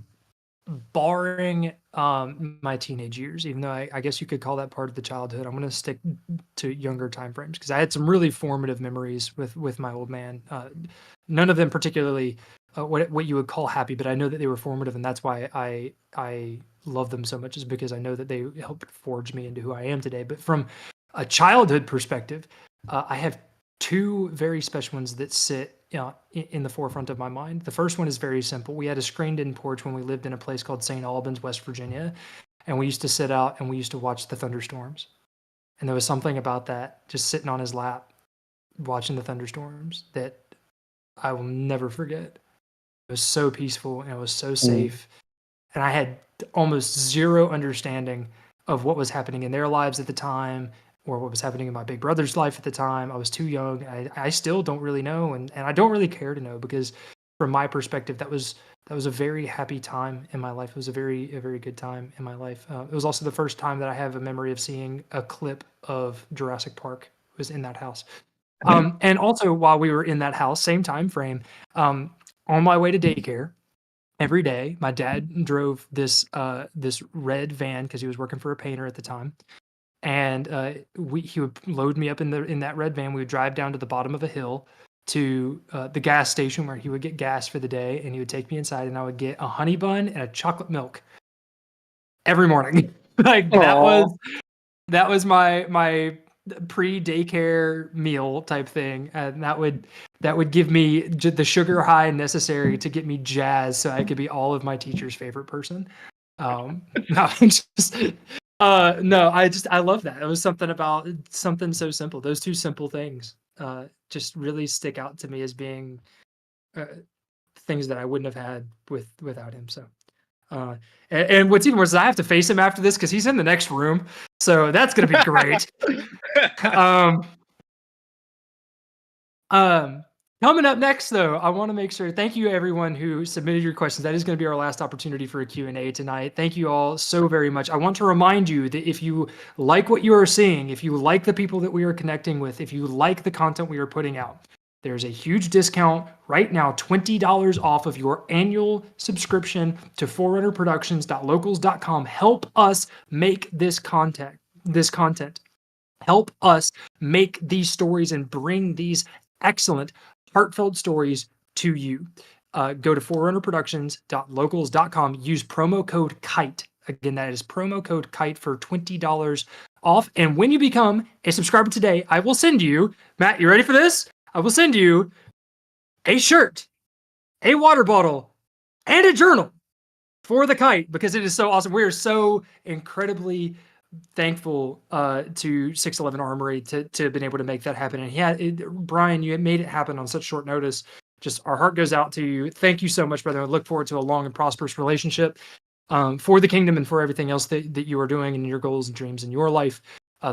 barring my teenage years, even though I guess you could call that part of the childhood, I'm going to stick to younger time frames because I had some really formative memories with my old man. None of them particularly what you would call happy, but I know that they were formative, and that's why I love them so much, is because I know that they helped forge me into who I am today. But from a childhood perspective, I have two very special ones that sit in the forefront of my mind. The first one is very simple. We had a screened-in porch when we lived in a place called St. Albans, West Virginia, and we used to sit out and we used to watch the thunderstorms. And there was something about that, just sitting on his lap, watching the thunderstorms, that I will never forget. It was so peaceful and it was so safe. And I had almost zero understanding of what was happening in their lives at the time, or what was happening in my big brother's life at the time. I was too young. I still don't really know, and I don't really care to know, because from my perspective, that was a very happy time in my life. It was a very good time in my life. It was also the first time that I have a memory of seeing a clip of Jurassic Park. It was in that house. And also, while we were in that house, same time frame, on my way to daycare, every day, my dad drove this red van because he was working for a painter at the time, and he would load me up in that red van. We would drive down to the bottom of a hill to the gas station where he would get gas for the day, and he would take me inside, and I would get a honey bun and a chocolate milk every morning. Like that was my pre-daycare meal type thing, and that would give me the sugar high necessary to get me jazzed so I could be all of my teacher's favorite person. No, no, I love that. It was something about something so simple. Those two simple things just really stick out to me as being things that I wouldn't have had without him. So and what's even worse is I have to face him after this because he's in the next room. So that's going to be great. Coming up next, though, I want to make sure, thank you everyone who submitted your questions. That is going to be our last opportunity for a Q&A tonight. Thank you all so very much. I want to remind you that if you like what you are seeing, if you like the people that we are connecting with, if you like the content we are putting out, there's a huge discount right now, $20 off of your annual subscription to forerunnerproductions.locals.com. Help us make this content. Help us make these stories and bring these excellent, heartfelt stories to you. Go to forerunnerproductions.locals.com. Use promo code KITE. Again, that is promo code KITE for $20 off. And when you become a subscriber today, I will send you, Matt, you ready for this? I will send you a shirt, a water bottle, and a journal for the Kite, because it is so awesome. We are so incredibly thankful to 611 Armory to have been able to make that happen. And Brian, you made it happen on such short notice. Just our heart goes out to you. Thank you so much, brother. I look forward to a long and prosperous relationship for the kingdom and for everything else that you are doing and your goals and dreams in your life.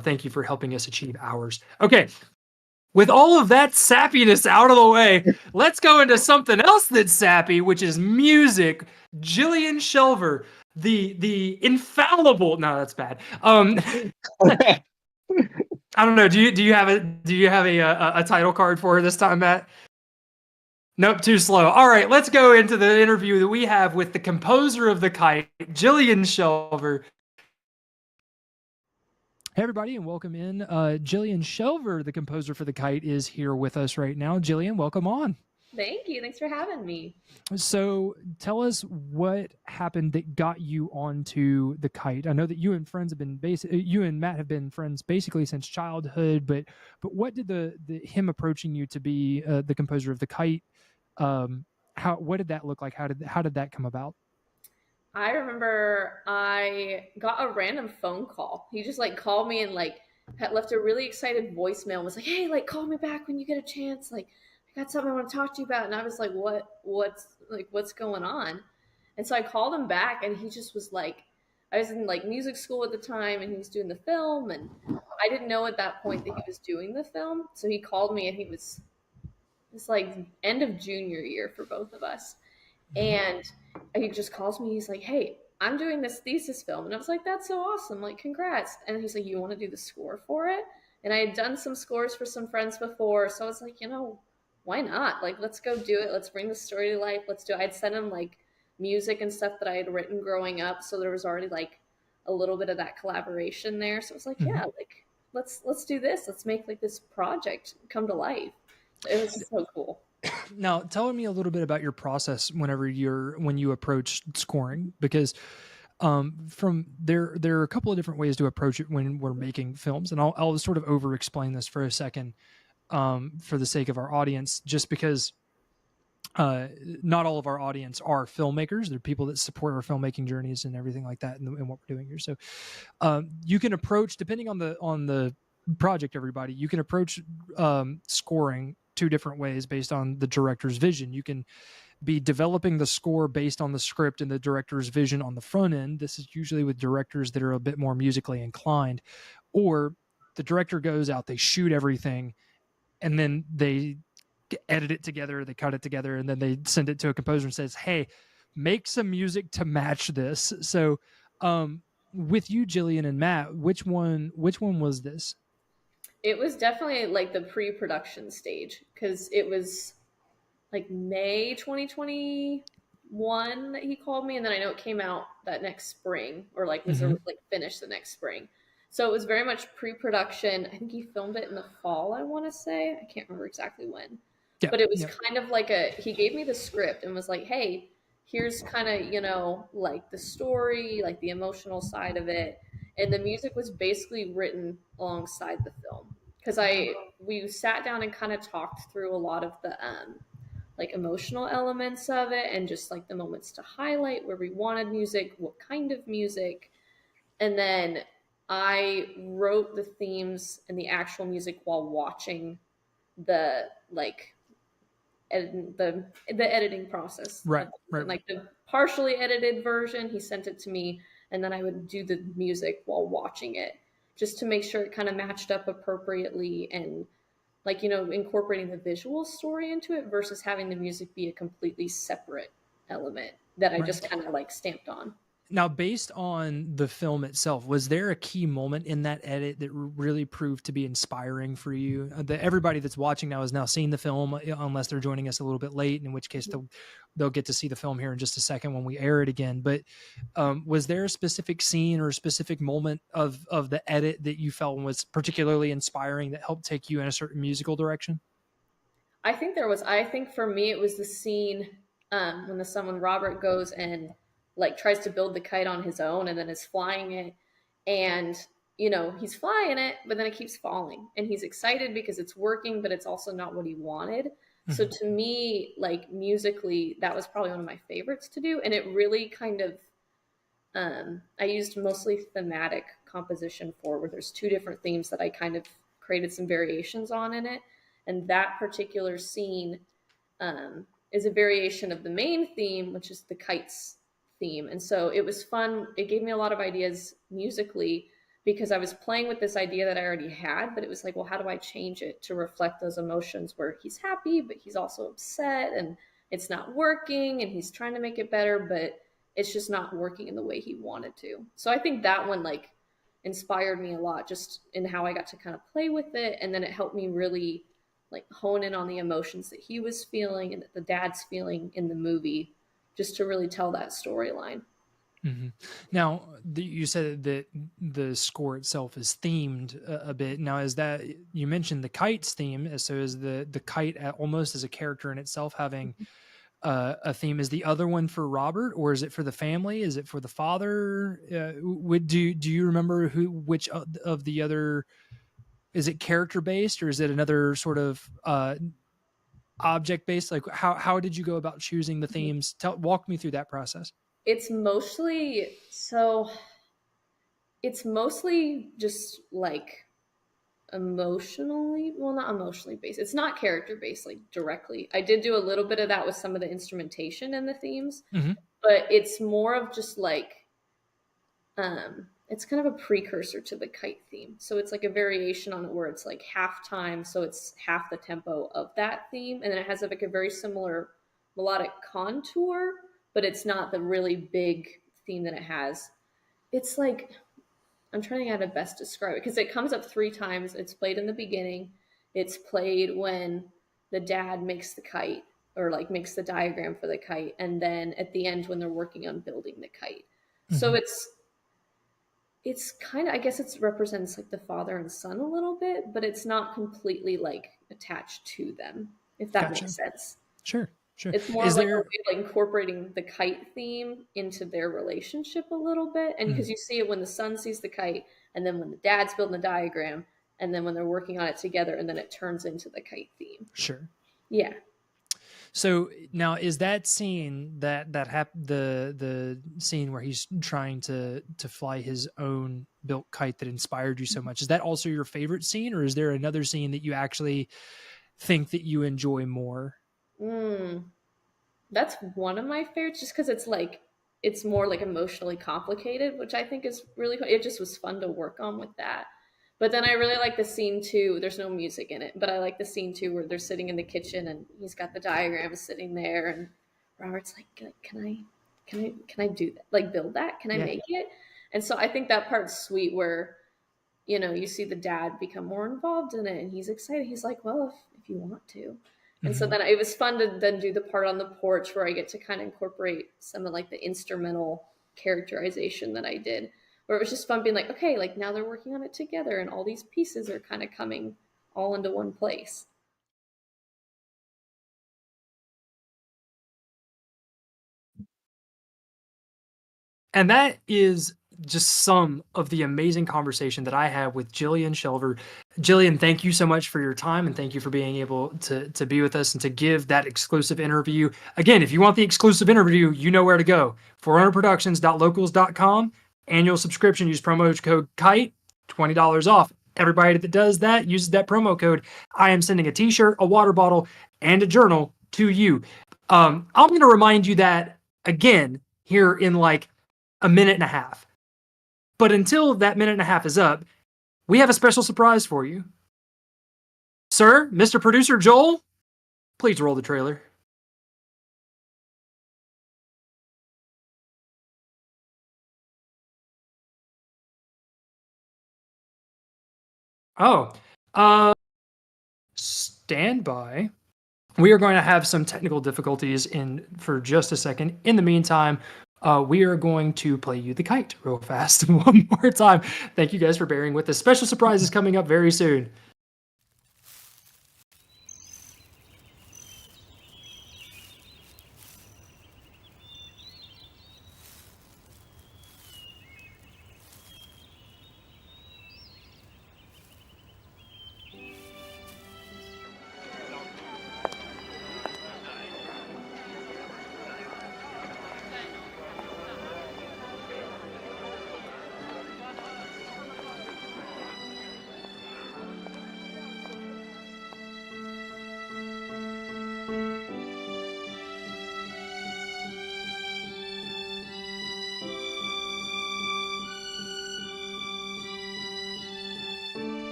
Thank you for helping us achieve ours. Okay. With all of that sappiness out of the way, let's go into something else that's sappy, which is music. Jillian Shelver, the infallible. No, that's bad. I don't know. Do you have a title card for her this time, Matt? Nope, too slow. All right, let's go into the interview that we have with the composer of the Kite, Jillian Shelver. Hey, everybody, and welcome in. Jillian Shelver, the composer for the Kite, is here with us right now. Jillian, welcome on. Thank you. Thanks for having me. So tell us what happened that got you onto the Kite. I know that you and you and Matt have been friends basically since childhood, but what did him approaching you to be the composer of the Kite? What did that look like? How did that come about? I remember I got a random phone call. He just called me and had left a really excited voicemail and was like, "Hey, call me back when you get a chance. I got something I want to talk to you about." And I was like, what's going on? And so I called him back and he just was like, I was in music school at the time and he was doing the film, and I didn't know at that point that he was doing the film. So he called me and it's end of junior year for both of us. And he just calls me. He's like, "Hey, I'm doing this thesis film." And I was like, "That's so awesome. Congrats." And he's like, "You want to do the score for it?" And I had done some scores for some friends before. So I was like, why not? Let's go do it. Let's bring the story to life. Let's do it. I'd sent him music and stuff that I had written growing up. So there was already like a little bit of that collaboration there. So it was like, yeah, like let's do this. Let's make like this project come to life. So it was so cool. Now, tell me a little bit about your process when you approach scoring, because from there are a couple of different ways to approach it when we're making films, and I'll sort of over explain this for a second, for the sake of our audience, just because not all of our audience are filmmakers. They're people that support our filmmaking journeys and everything like that, and what we're doing here. So you can approach, depending on the project, everybody, you can approach scoring two different ways based on the director's vision. You can be developing the score based on the script and the director's vision on the front end. This is usually with directors that are a bit more musically inclined, or the director goes out, they shoot everything, and then they edit it together, they cut it together, and then they send it to a composer and says, hey, make some music to match this. So with you, Jillian and Matt, which one was this? It was definitely like the pre-production stage, because it was like May 2021 that he called me, and then I know it came out that next spring, or like was like finished the next spring. So it was very much pre-production. I think he filmed it in the fall, I want to say. I can't remember exactly when. Yeah, but it was kind of like he gave me the script and was like, hey, here's kind of, you know, like the story, like the emotional side of it. And the music was basically written alongside the film, because we sat down and kind of talked through a lot of the like emotional elements of it, and just like the moments to highlight where we wanted music, what kind of music. And then I wrote the themes and the actual music while watching the like the editing process. Right. Like the partially edited version, he sent it to me, and then I would do the music while watching it, just to make sure it kind of matched up appropriately, and like, you know, incorporating the visual story into it versus having the music be a completely separate element that I just kind of like stamped on. Now, based on the film itself, was there a key moment in that edit that really proved to be inspiring for you? Everybody that's watching now has now seen the film, unless they're joining us a little bit late, in which case they'll get to see the film here in just a second when we air it again. But was there a specific scene or a specific moment of the edit that you felt was particularly inspiring that helped take you in a certain musical direction? I think there was. I think for me, it was the scene when Robert goes and like tries to build the kite on his own, and then is flying it, and you know, he's flying it, but then it keeps falling, and he's excited because it's working, but it's also not what he wanted. So to me, like musically, that was probably one of my favorites to do, and it really kind of I used mostly thematic composition where there's two different themes that I kind of created some variations on in it, and that particular scene is a variation of the main theme, which is the kite's theme. And so it was fun. It gave me a lot of ideas musically, because I was playing with this idea that I already had, but it was like, well, how do I change it to reflect those emotions where he's happy, but he's also upset, and it's not working, and he's trying to make it better, but it's just not working in the way he wanted to. So I think that one like inspired me a lot, just in how I got to kind of play with it. And then it helped me really like hone in on the emotions that he was feeling and that the dad's feeling in the movie, just to really tell that storyline. Now, you said that the score itself is themed a bit. Now, is that, you mentioned the kite's theme, so is the kite almost as a character in itself having a theme? Is the other one for Robert, or is it for the family? Is it for the father? Do you remember which of the other? Is it character based, or is it another sort of object based? Like how did you go about choosing the themes? Walk me through that process. It's mostly just like emotionally, well, not emotionally based. It's not character based, like directly. I did do a little bit of that with some of the instrumentation and the themes, but it's more of just like, it's kind of a precursor to the kite theme. So it's like a variation on it where it's like half time. So it's half the tempo of that theme. And then it has like a very similar melodic contour, but it's not the really big theme that it has. It's like, I'm trying to how to best describe it, because it comes up 3 times. It's played in the beginning. It's played when the dad makes the kite, or like makes the diagram for the kite, and then at the end when they're working on building the kite. So it's kind of, I guess it represents like the father and son a little bit, but it's not completely like attached to them, if that Gotcha. makes sense. Sure. It's more Is like there a way of like incorporating the kite theme into their relationship a little bit. And because you see it when the son sees the kite, and then when the dad's building the diagram, and then when they're working on it together, and then it turns into the kite theme. Sure. Yeah. So now, is that scene the scene where he's trying to fly his own built kite that inspired you so much? Is that also your favorite scene, or is there another scene that you actually think that you enjoy more? That's one of my favorites, just because it's more like emotionally complicated, which I think is really cool. It just was fun to work on with that. But then I really like the scene too. There's no music in it, but I like the scene too where they're sitting in the kitchen and he's got the diagram sitting there, and Robert's like, can I do that? Like build that? Can I make it? And so I think that part's sweet where, you see the dad become more involved in it and he's excited. He's like, well, if you want to. And so then it was fun to then do the part on the porch where I get to kind of incorporate some of like the instrumental characterization that I did, where it was just fun being like, okay, like now they're working on it together and all these pieces are kind of coming all into one place. And that is just some of the amazing conversation that I have with Jillian Shelver. Jillian, thank you so much for your time, and thank you for being able to be with us and to give that exclusive interview. Again, if you want the exclusive interview, you know where to go. 400productions.locals.com. Annual subscription. Use promo code KITE, $20 off. Everybody that does that uses that promo code. I am sending a t-shirt, a water bottle, and a journal to you. I'm going to remind you that again here in like a minute and a half. But until that minute and a half is up, we have a special surprise for you. Sir, Mr. Producer Joel, please roll the trailer. Oh, stand by. We are going to have some technical difficulties for just a second. In the meantime, we are going to play you the kite real fast one more time. Thank you guys for bearing with us. Special surprise is coming up very soon.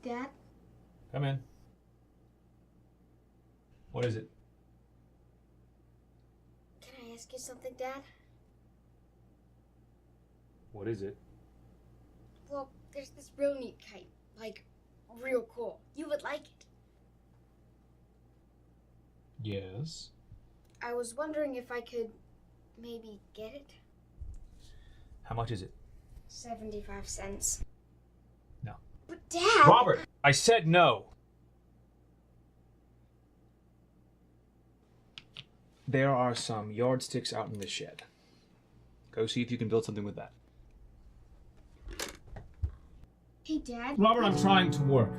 Dad? Come in. What is it? Can I ask you something, Dad? What is it? Well, there's this real neat kite. Like, real cool. You would like it. Yes. I was wondering if I could maybe get it. How much is it? 75 cents. No. But Dad! Robert! I said no! There are some yardsticks out in the shed. Go see if you can build something with that. Hey, Dad. Robert, I'm trying to work.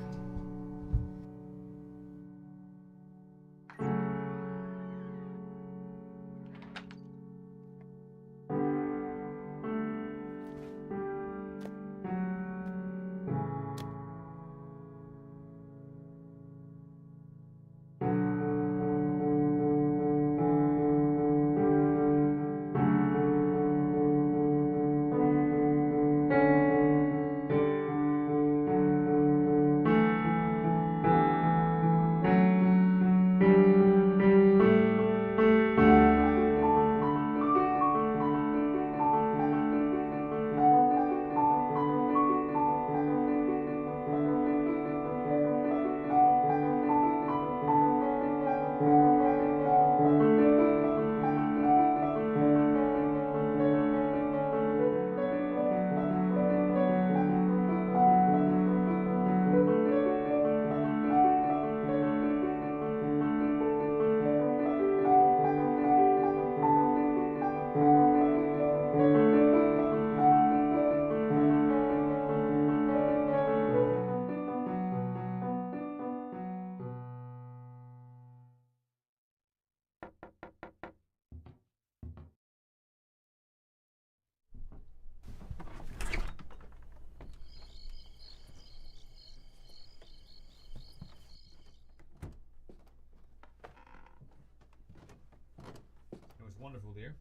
Wonderful, dear.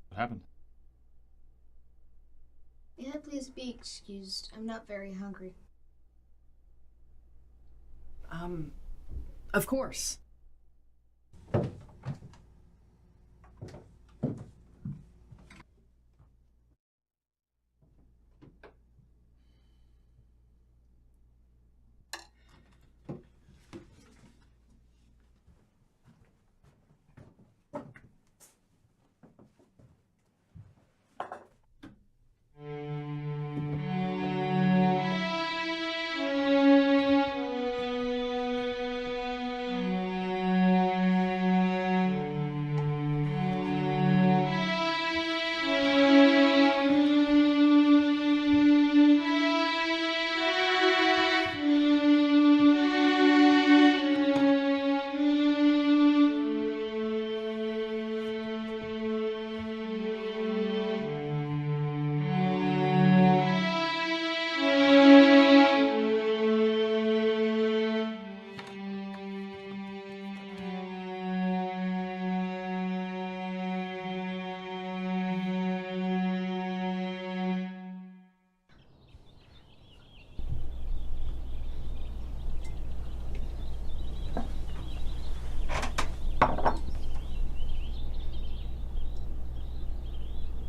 What happened? May I please be excused? I'm not very hungry. Of course.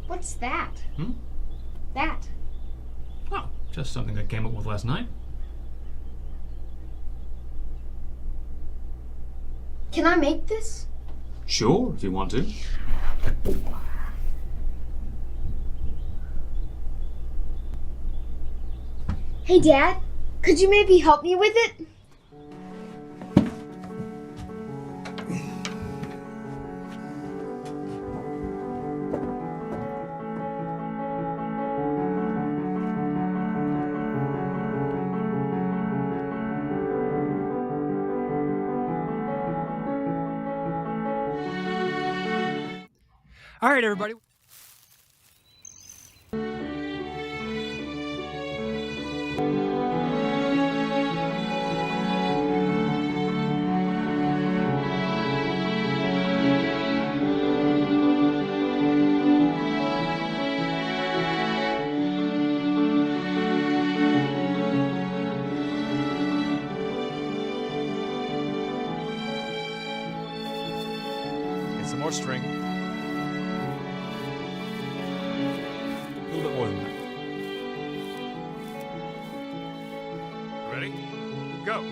What's that? Hmm? That. Oh, just something I came up with last night. Can I make this? Sure, if you want to. Hey, Dad, could you maybe help me with it? All right, everybody. Get some more string. A little bit more than that. Ready? Go!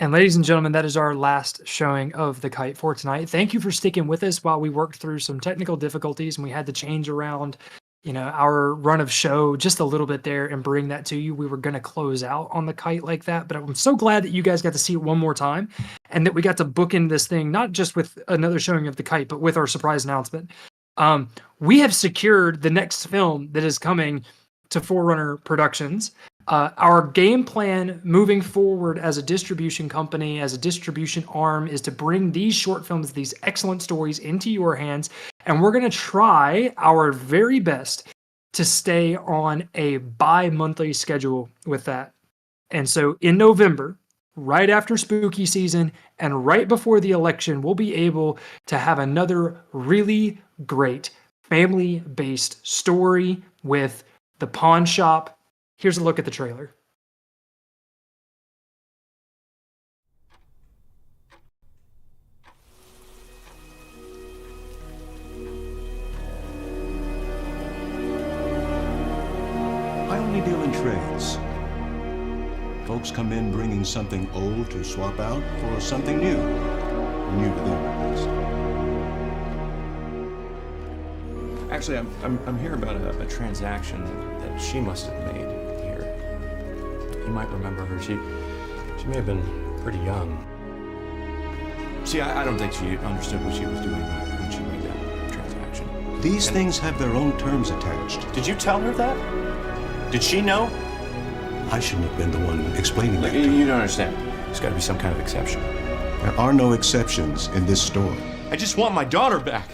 And ladies and gentlemen, that is our last showing of the Kite for tonight. Thank you for sticking with us while we worked through some technical difficulties and we had to change around, our run of show just a little bit there and bring that to you. We were going to close out on the Kite like that, but I'm so glad that you guys got to see it one more time and that we got to book in this thing, not just with another showing of the Kite, but with our surprise announcement. We have secured the next film that is coming to Forerunner Productions. Our game plan moving forward as a distribution company, as a distribution arm, is to bring these short films, these excellent stories into your hands. And we're going to try our very best to stay on a bi-monthly schedule with that. And so in November, right after spooky season and right before the election, we'll be able to have another really great family-based story with The Pawn Shop. Here's a look at the trailer. I only deal in trades. Folks come in bringing something old to swap out for something new. New to them, at least. Actually, I'm here about a transaction that she must have made here. You might remember her. She may have been pretty young. See, I don't think she understood what she was doing when she made that transaction. These things have their own terms attached. Did you tell her that? Did she know? I shouldn't have been the one explaining that to her. You don't understand. There's got to be some kind of exception. There are no exceptions in this store. I just want my daughter back.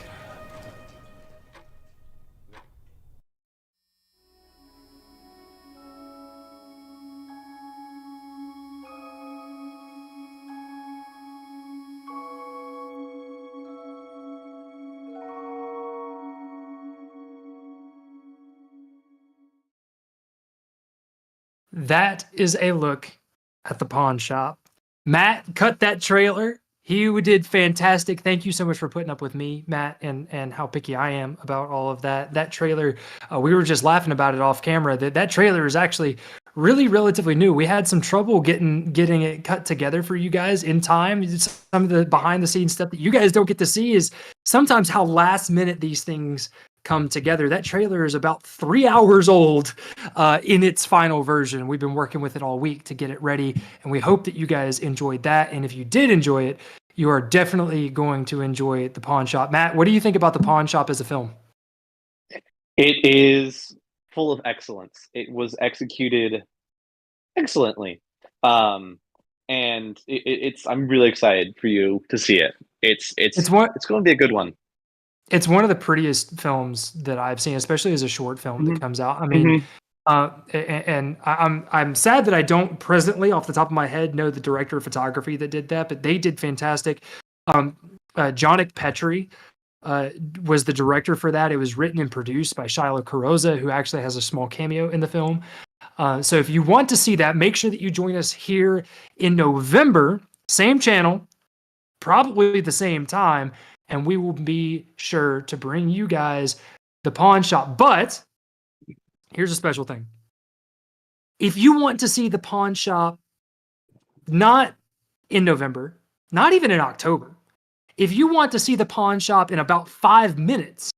That is a look at The Pawn Shop. Matt cut that trailer. He did fantastic. Thank you so much for putting up with me, Matt, and how picky I am about all of that. That trailer, we were just laughing about it off camera. That trailer is actually really relatively new. We had some trouble getting it cut together for you guys in time. Some of the behind the scenes stuff that you guys don't get to see is sometimes how last minute these things come together. That trailer is about 3 hours old in its final version. We've been working with it all week to get it ready, and we hope that you guys enjoyed that. And if you did enjoy it, you are definitely going to enjoy The Pawn Shop. Matt, what do you think about The Pawn Shop as a film? It is full of excellence. It was executed excellently, and I'm really excited for you to see it. It's going to be a good one. It's one of the prettiest films that I've seen, especially as a short film that comes out. I mean, and I'm sad that I don't presently, off the top of my head, know the director of photography that did that, but they did fantastic. Jonik Petri was the director for that. It was written and produced by Shiloh Carosa, who actually has a small cameo in the film. So if you want to see that, make sure that you join us here in November, same channel, probably the same time, and we will be sure to bring you guys The Pawn Shop. But here's a special thing. If you want to see The Pawn Shop, not in November, not even in October, if you want to see The Pawn Shop in about 5 minutes,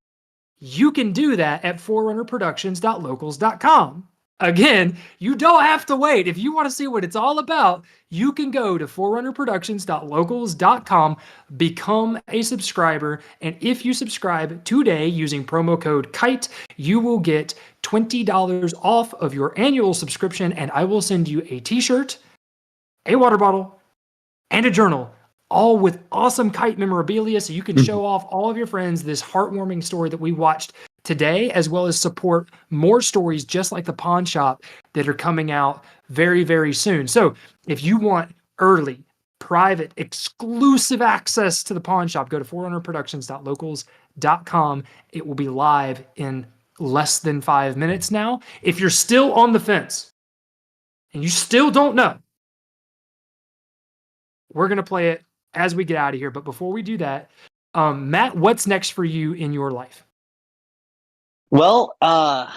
you can do that at forerunnerproductions.locals.com. Again, you don't have to wait. If you want to see what it's all about, you can go to forerunnerproductions.locals.com, become a subscriber, and if you subscribe today using promo code KITE, you will get $20 off of your annual subscription, and I will send you a t-shirt, a water bottle, and a journal, all with awesome Kite memorabilia, so you can show off all of your friends this heartwarming story that we watched today, as well as support more stories just like The Pawn Shop that are coming out very, very soon. So if you want early, private, exclusive access to The Pawn Shop, go to forerunnerproductions.locals.com. It will be live in less than 5 minutes now. If you're still on the fence and you still don't know, we're going to play it as we get out of here. But before we do that, Matt, what's next for you in your life? Well, got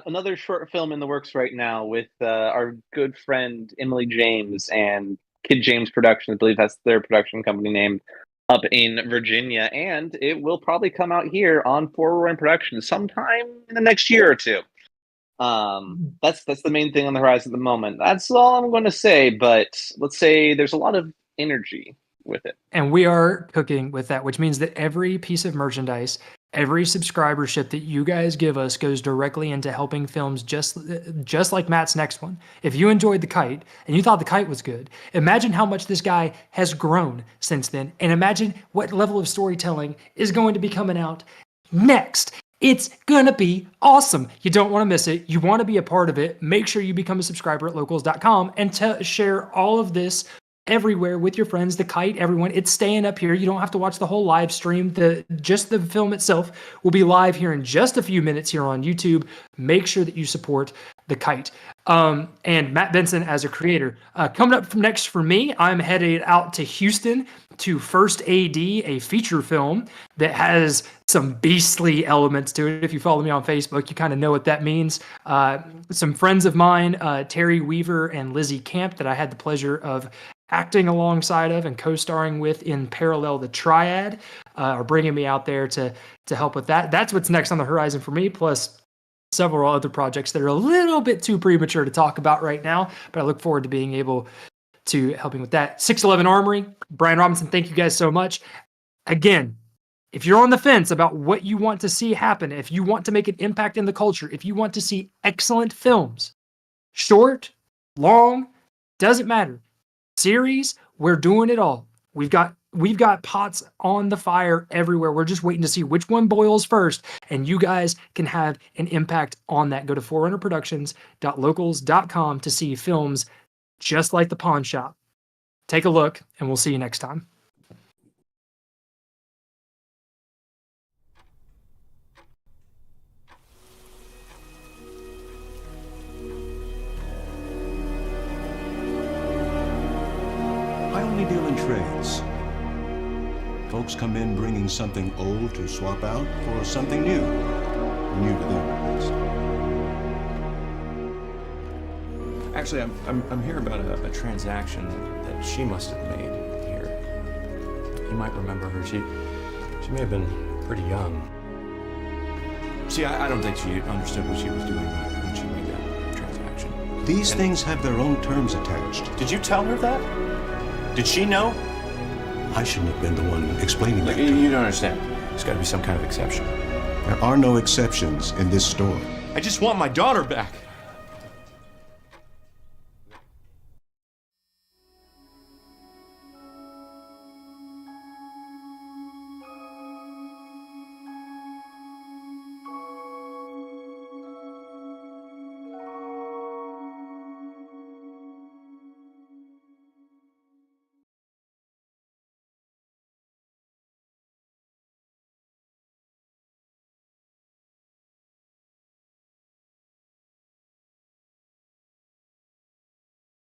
another short film in the works right now with our good friend Emily James and Kid James Productions, I believe that's their production company name, up in Virginia, and it will probably come out here on Forward Productions sometime in the next year or two. That's the main thing on the horizon at the moment. That's all I'm going to say, but let's say there's a lot of energy with it. And we are cooking with that, which means that every piece of merchandise, every subscribership that you guys give us goes directly into helping films just like Matt's next one. If you enjoyed The Kite and you thought The Kite was good, imagine how much this guy has grown since then, and imagine what level of storytelling is going to be coming out next. It's gonna be awesome. You don't want to miss it. You want to be a part of it. Make sure you become a subscriber at locals.com and share all of this everywhere with your friends. The Kite, everyone, it's staying up here. You don't have to watch the whole live stream. Just the film itself will be live here in just a few minutes here on YouTube. Make sure that you support The Kite. And Matt Benson as a creator. Coming up next for me, I'm headed out to Houston to First AD, a feature film that has some beastly elements to it. If you follow me on Facebook, you kind of know what that means. Some friends of mine, Terry Weaver and Lizzie Camp, that I had the pleasure of acting alongside of and co-starring with in Parallel the Triad, are bringing me out there to help with that. That's what's next on the horizon for me, plus several other projects that are a little bit too premature to talk about right now, but I look forward to being able to helping with that. 611 Armory, Brian Robinson, thank you guys so much. Again, if you're on the fence about what you want to see happen, if you want to make an impact in the culture, if you want to see excellent films, short, long, doesn't matter. Series, we're doing it all. We've got pots on the fire everywhere. We're just waiting to see which one boils first, and you guys can have an impact on that. Go to forerunnerproductions.locals.com to see films just like The Pawn Shop. Take a look, and we'll see you next time. I only deal in trades. Folks come in bringing something old to swap out for something new. New to them, at least. Actually, I'm here about a transaction that she must have made here. You might remember her. She may have been pretty young. See, I don't think she understood what she was doing when she made that transaction. These things have their own terms attached. Did you tell her that? Did she know? I shouldn't have been the one explaining that to her. You don't understand. There's got to be some kind of exception. There are no exceptions in this store. I just want my daughter back.